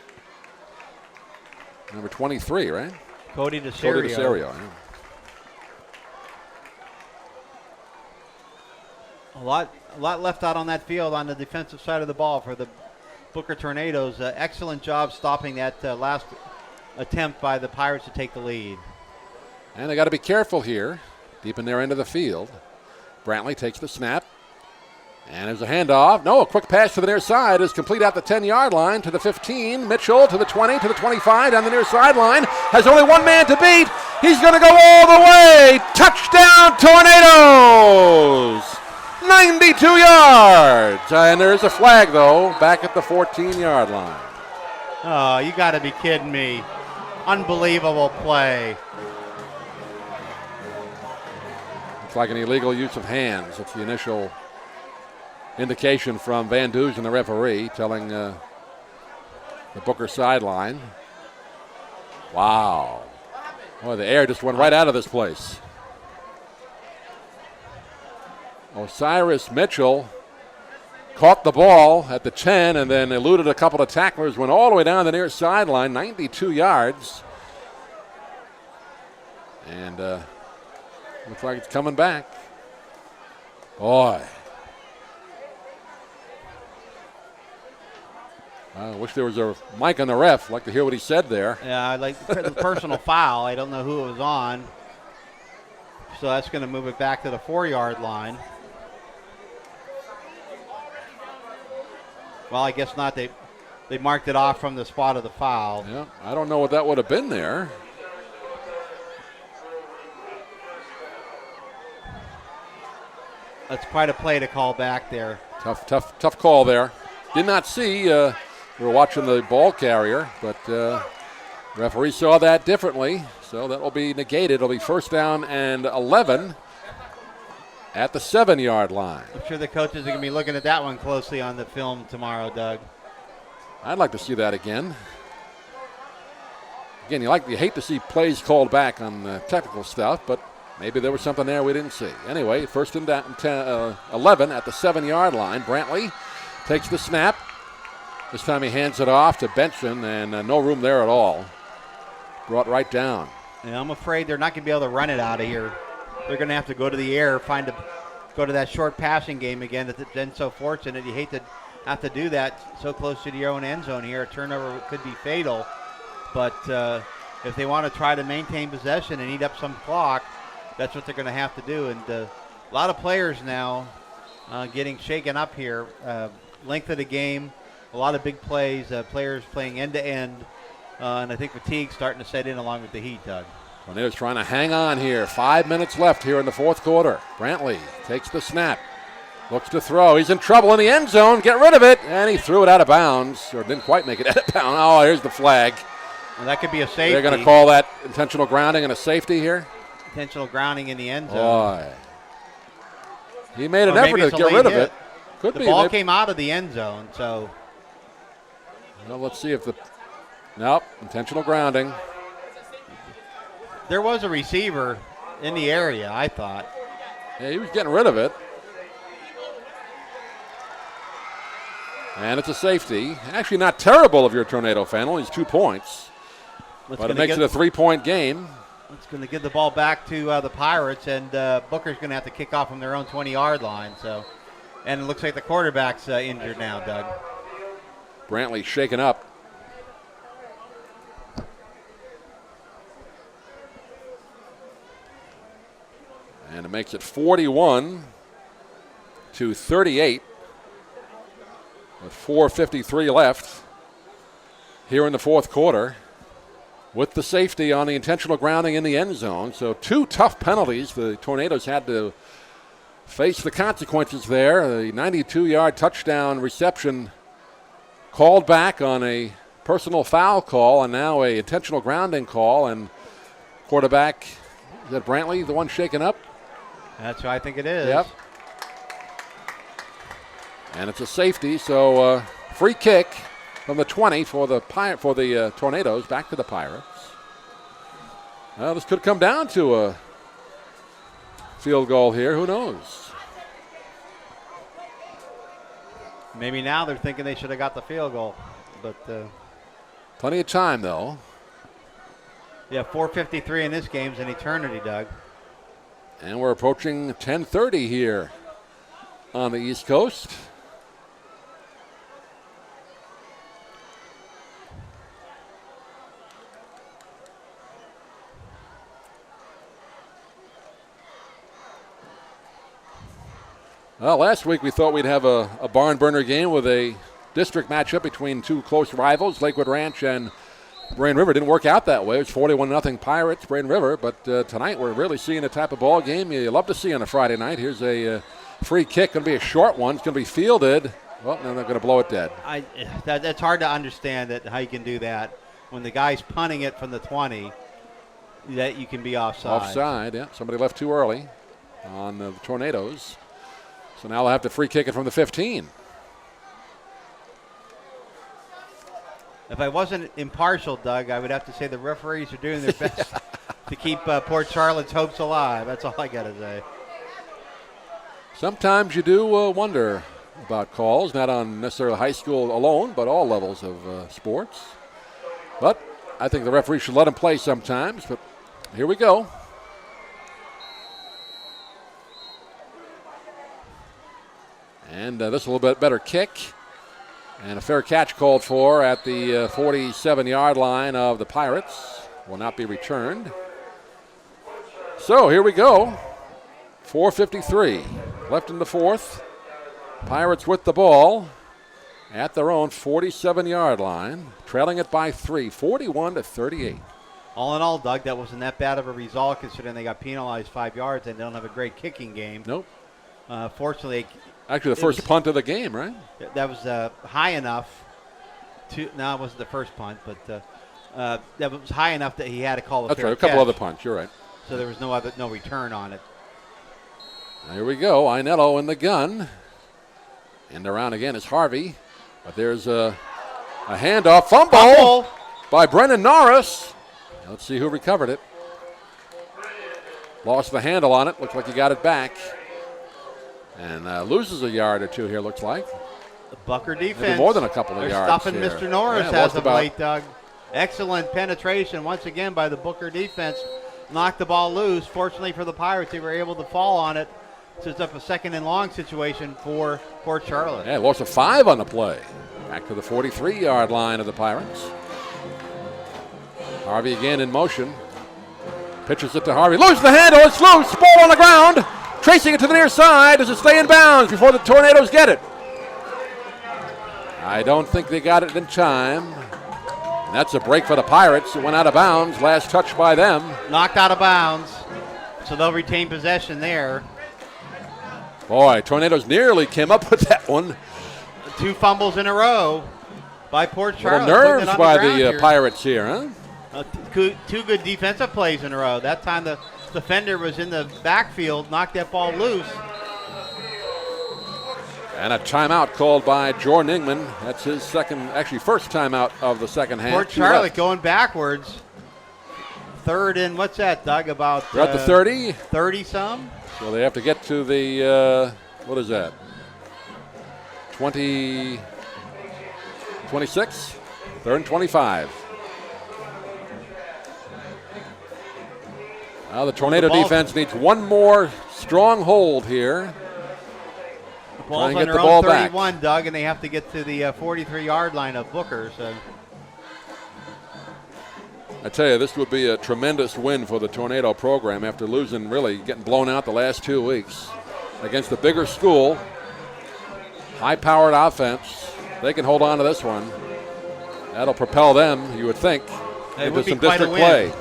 Number 23, right? Cody DeSerio. Cody DeSerio, yeah. A lot left out on that field on the defensive side of the ball for the Booker Tornadoes. Excellent job stopping that last attempt by the Pirates to take the lead. And they got to be careful here, deep in their end of the field. Brantley takes the snap. And there's a handoff. No, a quick pass to the near side is complete at the 10-yard line to the 15. Mitchell to the 20, to the 25, down the near sideline. Has only one man to beat. He's going to go all the way. Touchdown, Tornadoes! 92 yards. And there's a flag, though, back at the 14-yard line. Oh, you got to be kidding me. Unbelievable play. It's like an illegal use of hands. It's the initial indication from Van Dusen, the referee, telling the Booker sideline. Wow. Boy, the air just went right out of this place. Osiris Mitchell caught the ball at the 10 and then eluded a couple of tacklers, went all the way down the near sideline, 92 yards. And looks like it's coming back. Boy. I wish there was a mic on the ref. I'd like to hear what he said there. Yeah, I like the personal foul. I don't know who it was on. So that's going to move it back to the 4-yard line. Well, I guess not. They marked it off from the spot of the foul. Yeah, I don't know what that would have been there. That's quite a play to call back there. Tough call there. Did not see. We were watching the ball carrier, but referee saw that differently, so that will be negated. It'll be 1st down and 11 at the 7-yard line. I'm sure the coaches are going to be looking at that one closely on the film tomorrow, Doug. I'd like to see that again. Again, you hate to see plays called back on the technical stuff, but maybe there was something there we didn't see. Anyway, 1st and 11 at the 7-yard line. Brantley takes the snap. This time he hands it off to Benson, and no room there at all. Brought right down. Yeah, I'm afraid they're not going to be able to run it out of here. They're going to have to go to the air, go to that short passing game again. That's been so fortunate. You hate to have to do that so close to your own end zone here. A turnover could be fatal. But if they want to try to maintain possession and eat up some clock, that's what they're going to have to do. And a lot of players now getting shaken up here. Length of the game. A lot of big plays, players playing end-to-end, and I think fatigue's starting to set in along with the heat, Doug. Tornadoes trying to hang on here. 5 minutes left here in the 4th quarter. Brantley takes the snap, looks to throw. He's in trouble in the end zone. Get rid of it, and he threw it out of bounds, or didn't quite make it out of bounds. Oh, here's the flag. Well, that could be a safety. They're going to call that intentional grounding and a safety here? Intentional grounding in the end zone. Boy. He made an effort to get rid of it. Could the be. ball came out of the end zone, so... Well, let's see if the Nope, intentional grounding. There was a receiver in the area, I thought. Yeah, he was getting rid of it. And it's a safety. Actually not terrible if you're a Tornado fan, only 2 points. But it makes it a 3-point game. It's going to give the ball back to the Pirates, and Booker's going to have to kick off from their own 20-yard line. So, and it looks like the quarterback's injured now, Doug. Brantley shaken up. And it makes it 41-38 with 4:53 left here in the fourth quarter with the safety on the intentional grounding in the end zone. So 2 tough penalties. The Tornadoes had to face the consequences there. The 92-yard touchdown reception called back on a personal foul call, and now a intentional grounding call. And quarterback, is that Brantley, the one shaken up? That's who I think it is. Yep. And it's a safety, so free kick from the 20 for the Tornadoes, back to the Pirates. Well, this could come down to a field goal here. Who knows? Maybe now they're thinking they should have got the field goal, but Plenty of time, though. yeah, 4:53 in this game's an eternity, Doug. And we're approaching 10:30 here on the East Coast. Well, last week we thought we'd have a barn burner game with a district matchup between 2 close rivals, Lakewood Ranch and Brain River. Didn't work out that way. It was 41-0 Pirates, Brain River. But tonight we're really seeing the type of ball game you love to see on a Friday night. Here's a free kick. Going to be a short one. It's going to be fielded. Well, no, they're going to blow it dead. That's hard to understand how you can do that when the guy's punting it from the 20. That you can be offside. Offside, yeah. Somebody left too early on the Tornadoes. So now they'll have to free kick it from the 15. If I wasn't impartial, Doug, I would have to say the referees are doing their best to keep Port Charlotte's hopes alive. That's all I got to say. Sometimes you do wonder about calls, not on necessarily high school alone, but all levels of sports. But I think the referee should let them play sometimes. But here we go. And this is a little bit better kick. And a fair catch called for at the 47-yard line of the Pirates. Will not be returned. So here we go. 4:53 left in the fourth. Pirates with the ball at their own 47-yard line, trailing it by 3, 41-38. All in all, Doug, that wasn't that bad of a result considering they got penalized 5 yards and they don't have a great kicking game. Nope. Fortunately, actually the first punt of the game, right? that was high enough to. No, it wasn't the first punt, but that was high enough that he had to call a That's fair right. A couple catch. other punts. You're right. So there was no return on it. Here we go. Ainello in the gun. And around again is Harvey. But there's a handoff. Fumble by Brennan Norris. Let's see who recovered it. Lost the handle on it. Looks like he got it back. And loses a yard or two here, looks like. The Bucker defense. Maybe more than a couple of They're yards stuffing here. Mr. Norris Yeah, as of late, Doug. Excellent penetration once again by the Booker defense. Knocked the ball loose. Fortunately for the Pirates, they were able to fall on it. So it's up a second and long situation for Port Charlotte. Yeah, lost a 5 on the play. Back to the 43-yard line of the Pirates. Harvey again in motion. Pitches it to Harvey. Loses the handle. It's loose. Ball on the ground. Tracing it to the near side. Does it stay in bounds before the Tornadoes get it? I don't think they got it in time. And that's a break for the Pirates. It went out of bounds. Last touch by them. Knocked out of bounds. So they'll retain possession there. Boy, Tornadoes nearly came up with that one. 2 fumbles in a row by Port Charlotte. Little nerves putting it on by ground the here. Pirates here, huh? 2 good defensive plays in a row. That time the defender was in the backfield, knocked that ball loose. And a timeout called by Jordan Ingman. That's his first timeout of the second half. Port Charlotte going backwards. Third and what's that, Doug? About They're at the 30. 30 some. So they have to get to the, what is that? 26? Third and 25. Now the Tornado defense needs one more strong hold here. The ball's Try and on get their the ball own back. 31, Doug, and they have to get to the 43-yard line of Booker. So I tell you, this would be a tremendous win for the Tornado program after losing, really getting blown out the last 2 weeks against a bigger school, high-powered offense. They can hold on to this one. That'll propel them, you would think, it into would be some quite a district win. play.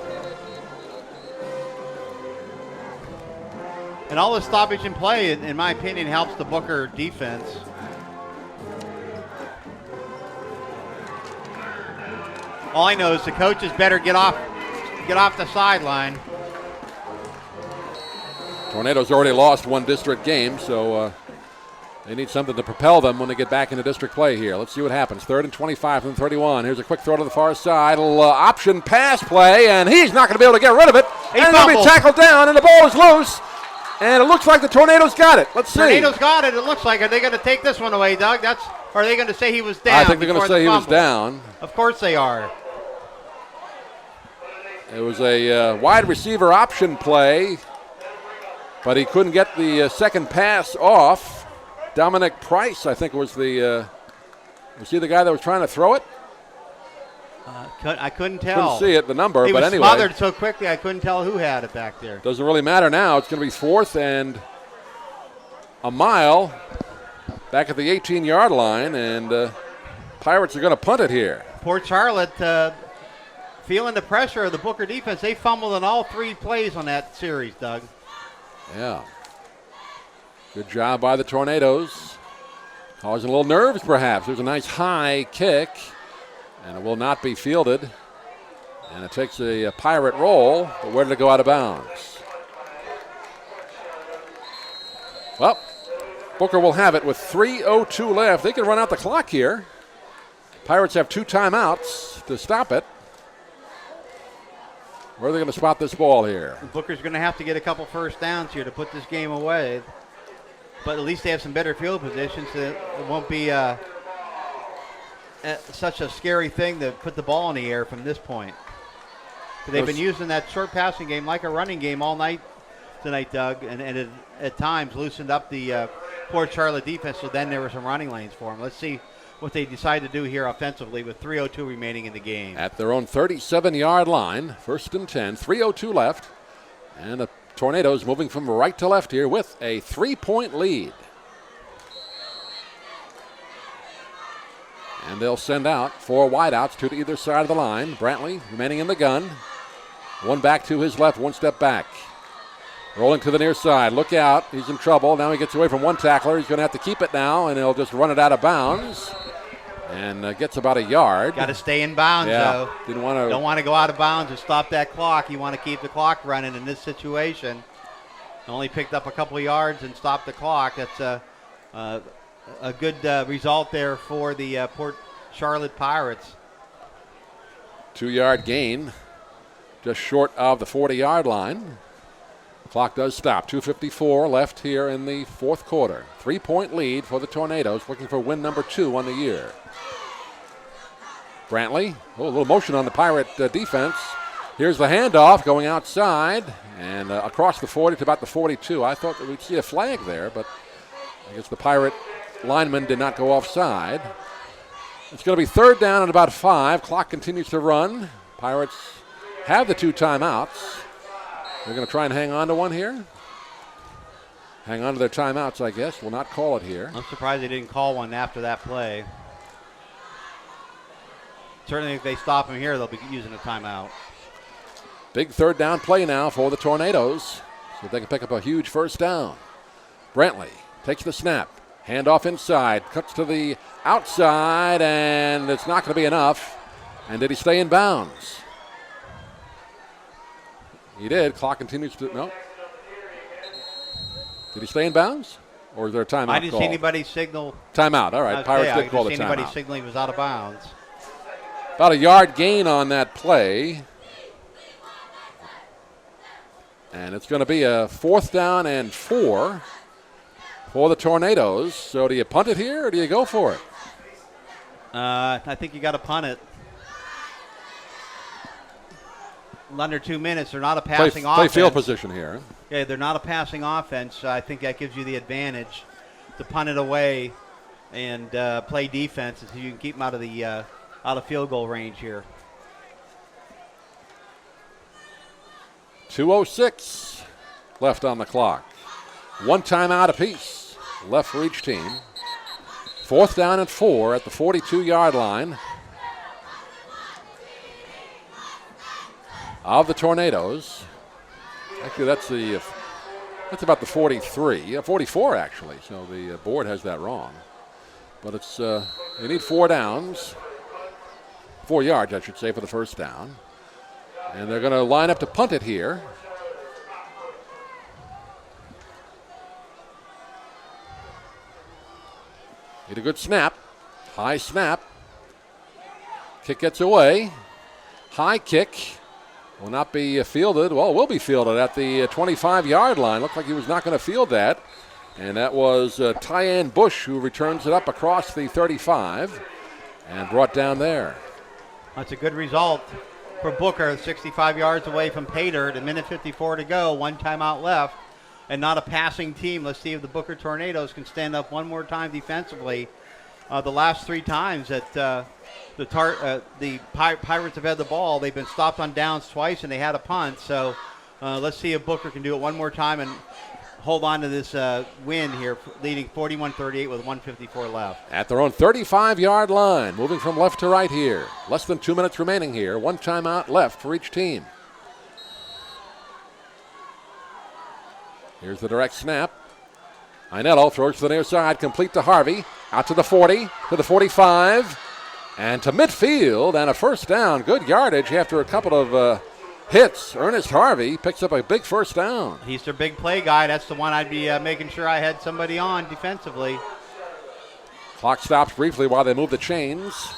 And all the stoppage in play, in my opinion, helps the Booker defense. All I know is the coaches better get off the sideline. Tornado's already lost one district game, so they need something to propel them when they get back into district play here. Let's see what happens. 3rd and 25 from 31. Here's a quick throw to the far side. Little option pass play, and he's not going to be able to get rid of it. He and he'll be fumbled. tackled down, and the ball is loose. And it looks like the Tornadoes got it. Let's see. Tornado's got it. It looks like. Are they going to take this one away, Doug? Or are they going to say he was down? I think they're going to before say the he was fumble? down. Of course they are. It was a wide receiver option play, but he couldn't get the second pass off. Dominic Price, I think, was he the guy that was trying to throw it? I couldn't tell. Couldn't see it, the number, He but was anyway. smothered so quickly I couldn't tell who had it back there. Doesn't really matter now. It's going to be 4th and a mile back at the 18-yard line, and Pirates are going to punt it here. Port Charlotte feeling the pressure of the Booker defense. They fumbled on all 3 plays on that series, Doug. Yeah. Good job by the Tornadoes. Causing a little nerves, perhaps. There's a nice high kick, and it will not be fielded. And it takes a Pirate roll, but where did it go out of bounds? Well, Booker will have it with 3:02 left. They can run out the clock here. Pirates have 2 timeouts to stop it. Where are they going to spot this ball here? Booker's going to have to get a couple first downs here to put this game away. But at least they have some better field positions. So it won't be such a scary thing to put the ball in the air from this point. They've been using that short passing game like a running game all night tonight, Doug, and it, at times loosened up the Port Charlotte defense, so then there were some running lanes for them. Let's see what they decide to do here offensively with 3:02 remaining in the game. At their own 37-yard line, 1st and 10, 3:02 left, and the Tornadoes moving from right to left here with a 3-point lead. And they'll send out 4 wideouts, 2 to either side of the line. Brantley remaining in the gun. 1 back to his left, 1 step back. Rolling to the near side. Look out. He's in trouble. Now he gets away from 1 tackler. He's going to have to keep it now, and he'll just run it out of bounds. And gets about a yard. Got to stay in bounds, though. Didn't want to. Don't want to go out of bounds and stop that clock. You want to keep the clock running in this situation. Only picked up a couple of yards and stopped the clock. That's a good result there for the Port Charlotte Pirates. 2-yard gain, just short of the 40-yard line. Clock does stop. 2:54 left here in the 4th quarter. 3-point lead for the Tornadoes, looking for win number 2 on the year. Brantley, a little motion on the Pirate defense. Here's the handoff going outside and across the 40 to about the 42. I thought that we'd see a flag there, but I guess the Pirate lineman did not go offside. It's going to be 3rd down and about 5. Clock continues to run. Pirates have the 2 timeouts. They're going to try and hang on to one here. Hang on to their timeouts, I guess. Will not call it here. I'm surprised they didn't call one after that play. Certainly if they stop him here, they'll be using a timeout. Big 3rd down play now for the Tornadoes. So they can pick up a huge 1st down. Brantley takes the snap. Handoff inside. Cuts to the outside, and it's not going to be enough. And did he stay in bounds? He did. Clock continues to. No. Did he stay in bounds? Or is there a timeout I didn't call? see anybody signal. Timeout. All right. Pirates I did call the didn't see anybody timeout. signaling he was out of bounds. About a yard gain on that play. And it's going to be a 4th down and 4 for the Tornadoes. So do you punt it here or do you go for it? I think you got to punt it. Under 2 minutes. They're not a passing offense. Play field position here. Yeah, they're not a passing offense. I think that gives you the advantage to punt it away and play defense so you can keep them out of field goal range here. 2:06 left on the clock. 1 timeout apiece left for each team. 4th down and 4 at the 42-yard line of the Tornadoes. Actually, that's about the 43, 44 actually. So the board has that wrong. But it's they need 4 downs, 4 yards, I should say, for the first down. And they're going to line up to punt it here. Need a good snap. High snap. Kick gets away. High kick. Will not be fielded. Well, it will be fielded at the 25-yard line. Looked like he was not going to field that. And that was Tyann Bush who returns it up across the 35 and brought down there. That's a good result for Booker, 65 yards away from Pater. A minute 54 to go, 1 timeout left, and not a passing team. Let's see if the Booker Tornadoes can stand up one more time defensively. The last 3 times that the Pirates have had the ball, they've been stopped on downs twice, and they had a punt. So let's see if Booker can do it one more time and hold on to this win here, leading 41-38 with 1:54 left. At their own 35-yard line, moving from left to right here. Less than 2 minutes remaining here. 1 timeout left for each team. Here's the direct snap. Ainello throws to the near side, complete to Harvey. Out to the 40, to the 45, and to midfield, and a first down. Good yardage after a couple of hits. Ernest Harvey picks up a big first down. He's their big play guy. That's the one I'd be making sure I had somebody on defensively. Clock stops briefly while they move the chains.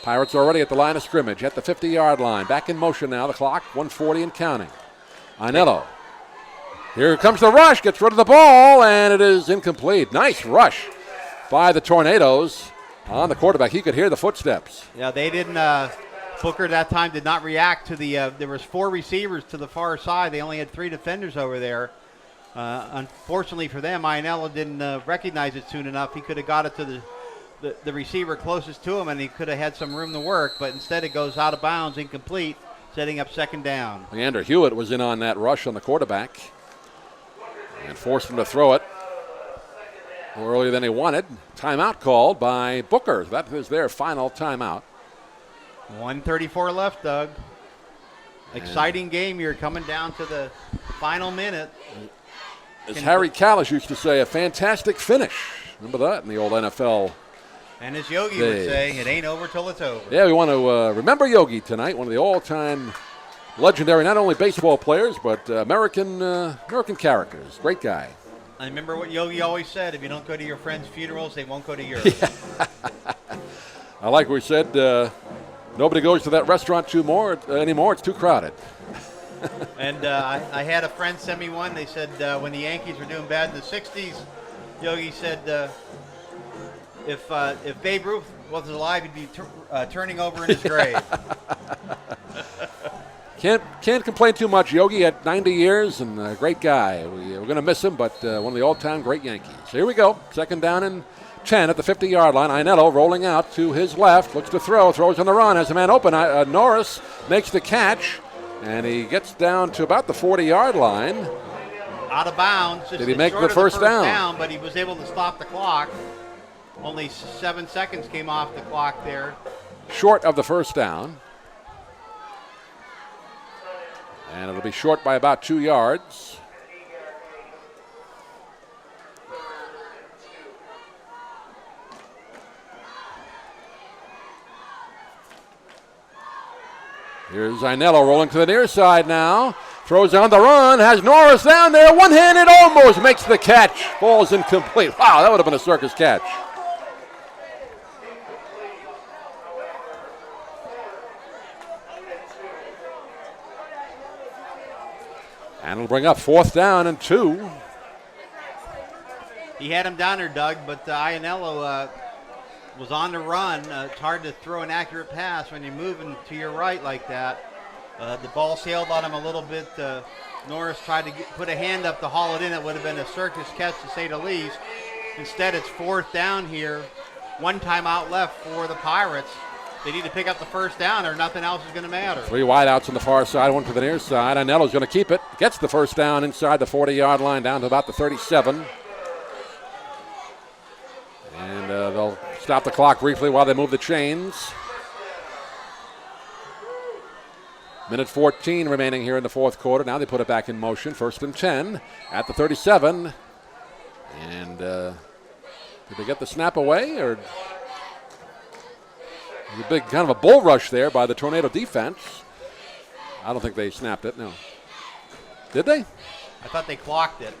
Pirates already at the line of scrimmage at the 50-yard line. Back in motion now, the clock, 1:40 and counting. Ainello. Here comes the rush, gets rid of the ball, and it is incomplete. Nice rush by the Tornadoes on the quarterback. He could hear the footsteps. Yeah, they didn't. Booker that time did not react to the. There was 4 receivers to the far side. They only had 3 defenders over there. Unfortunately for them, Ainello didn't recognize it soon enough. He could have got it to the receiver closest to him, and he could have had some room to work. But instead, it goes out of bounds, incomplete, setting up second down. Leander Hewitt was in on that rush on the quarterback and forced him to throw it earlier than he wanted. Timeout called by Booker. That is their final timeout. 1:34 left, Doug. Exciting game here, coming down to the final minute. As Harry Callis used to say, a fantastic finish. Remember that in the old NFL And as Yogi days. would say, it ain't over till it's over. Yeah, we want to remember Yogi tonight, one of the all-time legendary, not only baseball players, but American characters. Great guy. I remember what Yogi always said, if you don't go to your friends' funerals, they won't go to yours. I like what we said, nobody goes to that restaurant anymore. It's too crowded. And I had a friend send me one. They said when the Yankees were doing bad in the 60s, Yogi said if Babe Ruth wasn't alive, he'd be turning over in his grave. Can't complain too much. Yogi at 90 years and a great guy. We're going to miss him, but one of the all-time great Yankees. Here we go. Second down and 10 at the 50-yard line. Ainello rolling out to his left. Looks to throw. Throws on the run. Has a man open. Norris makes the catch, and he gets down to about the 40-yard line. Out of bounds. Did he make the first down? But he was able to stop the clock. Only 7 seconds came off the clock there. Short of the first down. And it'll be short by about 2 yards. Here's Ainello rolling to the near side now. Throws on the run, has Norris down there, one-handed, almost makes the catch. Ball's incomplete. Wow, that would have been a circus catch. And it'll bring up 4th down and 2. He had him down there, Doug, but Ianello was on the run. It's hard to throw an accurate pass when you're moving to your right like that. The ball sailed on him a little bit. Norris tried to put a hand up to haul it in. It would have been a circus catch, to say the least. Instead, it's 4th down here. 1 timeout left for the Pirates. They need to pick up the 1st down or nothing else is going to matter. 3 wideouts on the far side, 1 to the near side. Ianello's going to keep it. Gets the 1st down inside the 40-yard line down to about the 37. And they'll stop the clock briefly while they move the chains. Minute 14 remaining here in the 4th quarter. Now they put it back in motion. 1st and 10 at the 37. And did they get the snap away? Or a big kind of a bull rush there by the Tornado defense. I don't think they snapped it, no. Did they? I thought they clocked it.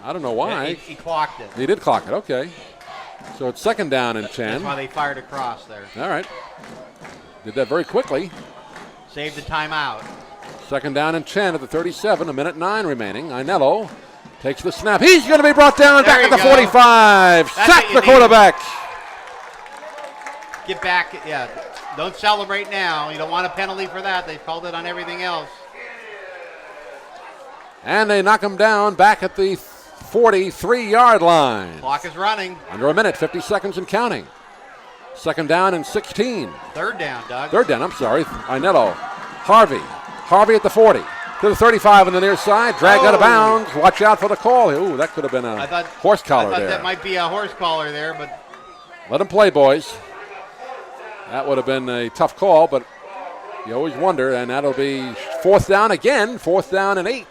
I don't know why. Yeah, he clocked it. They did clock it, okay. So it's 2nd down and 10. That's why they fired across there. All right. Did that very quickly. Save the timeout. 2nd down and 10 at the 37, 1:09 remaining. Ianello takes the snap. He's going to be brought down There back at you the go. 45. That's Sack what you the need. quarterback. Get back. Yeah. Don't celebrate now. You don't want a penalty for that. They've called it on everything else. And they knock him down back at the 43-yard line. Clock is running. Under a minute, 50 seconds and counting. 2nd down and 16. 3rd down, Doug. 3rd down, I'm sorry. Ianello. Harvey at the 40. To the 35 on the near side. Dragged out of bounds. Watch out for the call. Ooh, that could have been a horse collar I thought there. that might be a horse collar there, but Let him play, boys. That would have been a tough call, but you always wonder, and that'll be 4th down again, 4th down and 8.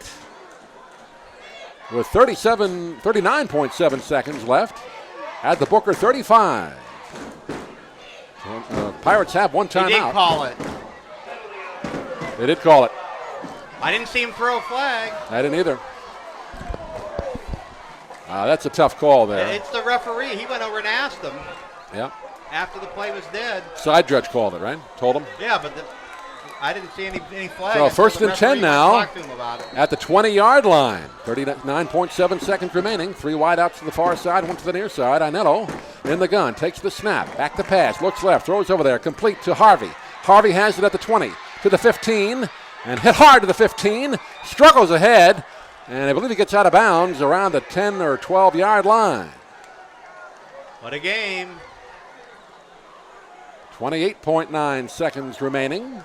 With 39.7 seconds left at the Booker 35. Pirates have 1 he did timeout. call it. They did call it. I didn't see him throw a flag. I didn't either. That's a tough call there. It's the referee. He went over and asked him Yeah. after the play was dead. Side judge called it, right? Told him. Yeah, but I didn't see any flag. So until 1st the and 10 referee now. talked to him about it. At the 20-yard line. 39.7 seconds remaining. 3 wideouts to the far side, 1 to the near side. Ianello in the gun. Takes the snap. Back to pass. Looks left. Throws over there. Complete to Harvey. Harvey has it at the 20. To the 15. And hit hard to the 15. Struggles ahead. And I believe he gets out of bounds around the 10 or 12-yard line. What a game. 28.9 seconds remaining.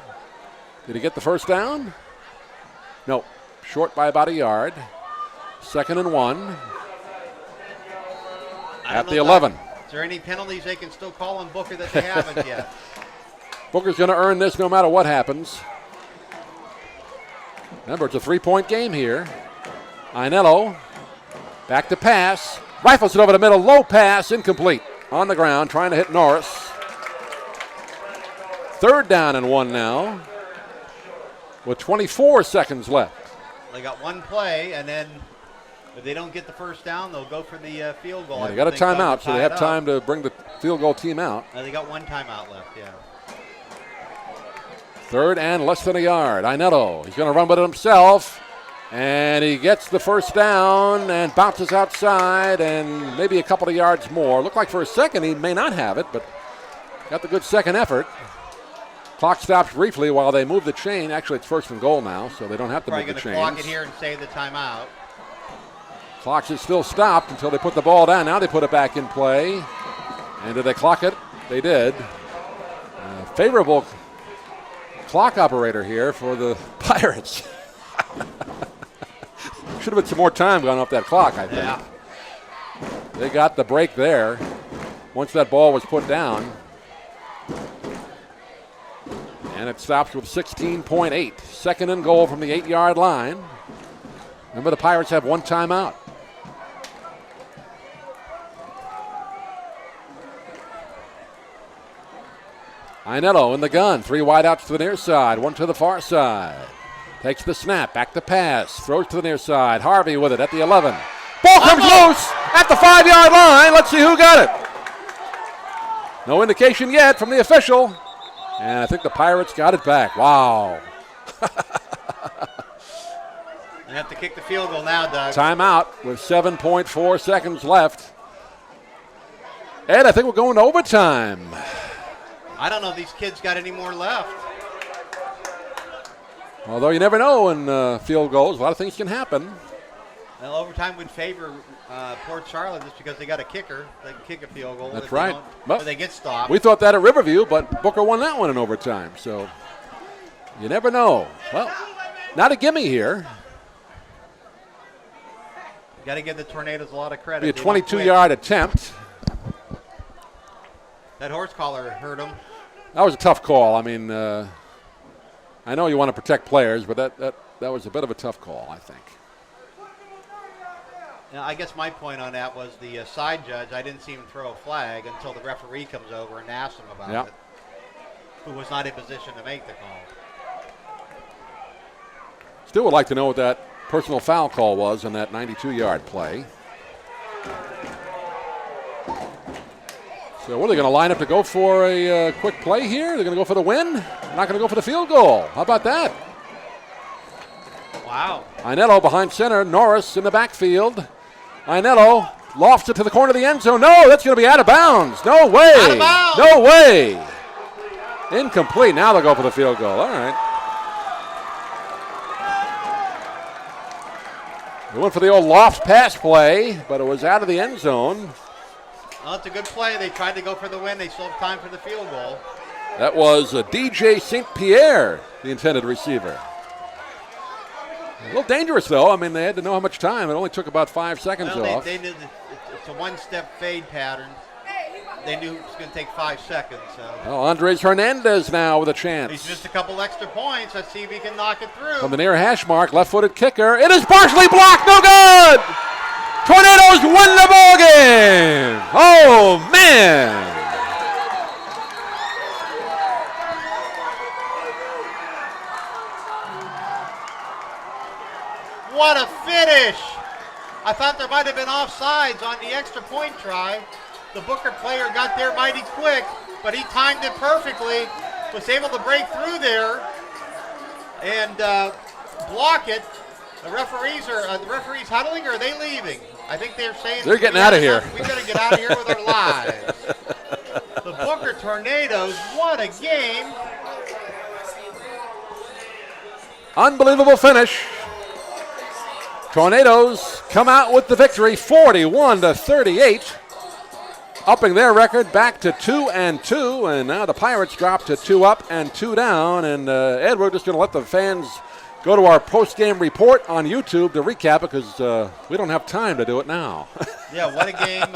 Did he get the 1st down? No. Short by about a yard. 2nd and 1. At the 11. Is there any penalties they can still call on Booker that they haven't yet? Booker's going to earn this no matter what happens. Remember, it's a 3-point game here. Ianello back to pass. Rifles it over the middle. Low pass. Incomplete. On the ground trying to hit Norris. 3rd down and 1 now. With 24 seconds left. They got one play, and then if they don't get the 1st down, they'll go for the field goal. Yeah, I they got a think, Doug, timeout, to so they tie have it up. time to bring the field goal team out. They got 1 timeout left, yeah. 3rd and less than a yard. Ianello, he's going to run with it himself. And he gets the 1st down and bounces outside and maybe a couple of yards more. Looked like for a second he may not have it, but got the good second effort. Clock stops briefly while they move the chain. Actually, it's 1st and goal now, so they don't have to Probably move the going to clock it chains. here and save the timeout. Clock is still stopped until they put the ball down. Now they put it back in play. And did they clock it? They did. Favorable clock operator here for the Pirates. Should have been some more time gone off that clock, I think. Yeah. They got the break there once that ball was put down. And it stops with 16.8. 2nd and goal from the 8-yard line. Remember, the Pirates have 1 timeout. Ianello in the gun. 3 wideouts to the near side, 1 to the far side. Takes the snap, back to pass, throws to the near side. Harvey with it at the 11. Ball comes loose at the 5-yard line. Let's see who got it. No indication yet from the official. And I think the Pirates got it back. Wow. You have to kick the field goal now, Doug. Timeout with 7.4 seconds left. Ed, I think we're going to overtime. I don't know if these kids got any more left. Although you never know in field goals, a lot of things can happen. Well, overtime would favor Port Charlotte just because they got a kicker. They can kick a field goal. That's if right. But they get stopped. We thought that at Riverview, but Booker won that one in overtime. So you never know. Well, not a gimme here. Got to give the Tornadoes a lot of credit. Be a 22-yard attempt. That horse collar hurt him. That was a tough call. I mean, I know you want to protect players, but that was a bit of a tough call, I think. Now, I guess my point on that was the side judge. I didn't see him throw a flag until the referee comes over and asks him about it, who was not in position to make the call. Still would like to know what that personal foul call was on that 92-yard play. So what, are they going to line up to go for a quick play here? They're going to go for the win? They're not going to go for the field goal. How about that? Wow. Ainello behind center. Norris in the backfield. Ainello lofts it to the corner of the end zone. No, that's going to be out of bounds. No way. Out of bounds. No way. Incomplete. Now they'll go for the field goal. All right. They went for the old loft pass play, but it was out of the end zone. Well, it's a good play. They tried to go for the win. They still have time for the field goal. That was DJ St. Pierre, the intended receiver. A little dangerous, though. I mean, they had to know how much time. It only took about 5 seconds off. They knew it's a one-step fade pattern. They knew it was going to take 5 seconds. So. Oh, Andres Hernandez now with a chance. He's missed a couple extra points. Let's see if he can knock it through. From the near hash mark, left-footed kicker. It is partially blocked. No good! Tornadoes win the ball game. Oh, man. What a finish! I thought there might have been offsides on the extra point try. The Booker player got there mighty quick, but he timed it perfectly, was able to break through there and block it. The referees huddling, or are they leaving? I think they're saying they're getting out of here. We got to get out of here with our lives. The Booker Tornadoes, what a game! Unbelievable finish. Tornadoes come out with the victory, 41-38, upping their record back to 2-2, and now the Pirates drop to 2 up and 2 down. And Ed, we're just going to let the fans go to our post-game report on YouTube to recap it because we don't have time to do it now. Yeah, what a game.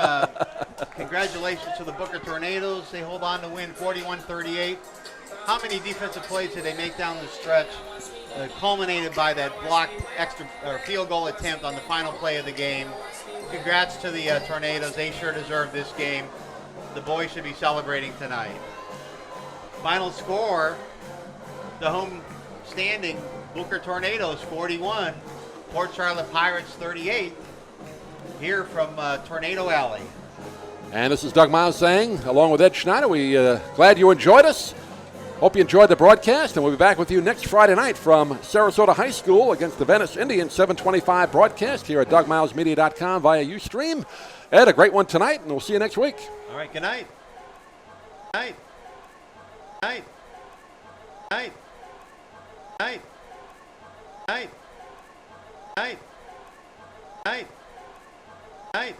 Congratulations to the Booker Tornadoes. They hold on to win 41-38. How many defensive plays did they make down the stretch? Culminated by that blocked extra or field goal attempt on the final play of the game. Congrats to the Tornadoes. They sure deserve this game. The boys should be celebrating tonight. Final score, the home standing, Booker Tornadoes 41, Port Charlotte Pirates 38. Here from Tornado Alley. And this is Doug Miles saying, along with Ed Schneider, we glad you enjoyed us. Hope you enjoyed the broadcast, and we'll be back with you next Friday night from Sarasota High School against the Venice Indians, 7:25 broadcast here at DougMilesMedia.com via Ustream. Ed, a great one tonight, and we'll see you next week. All right, good night. Night. Night. Night. Night. Night. Night. Night. Night.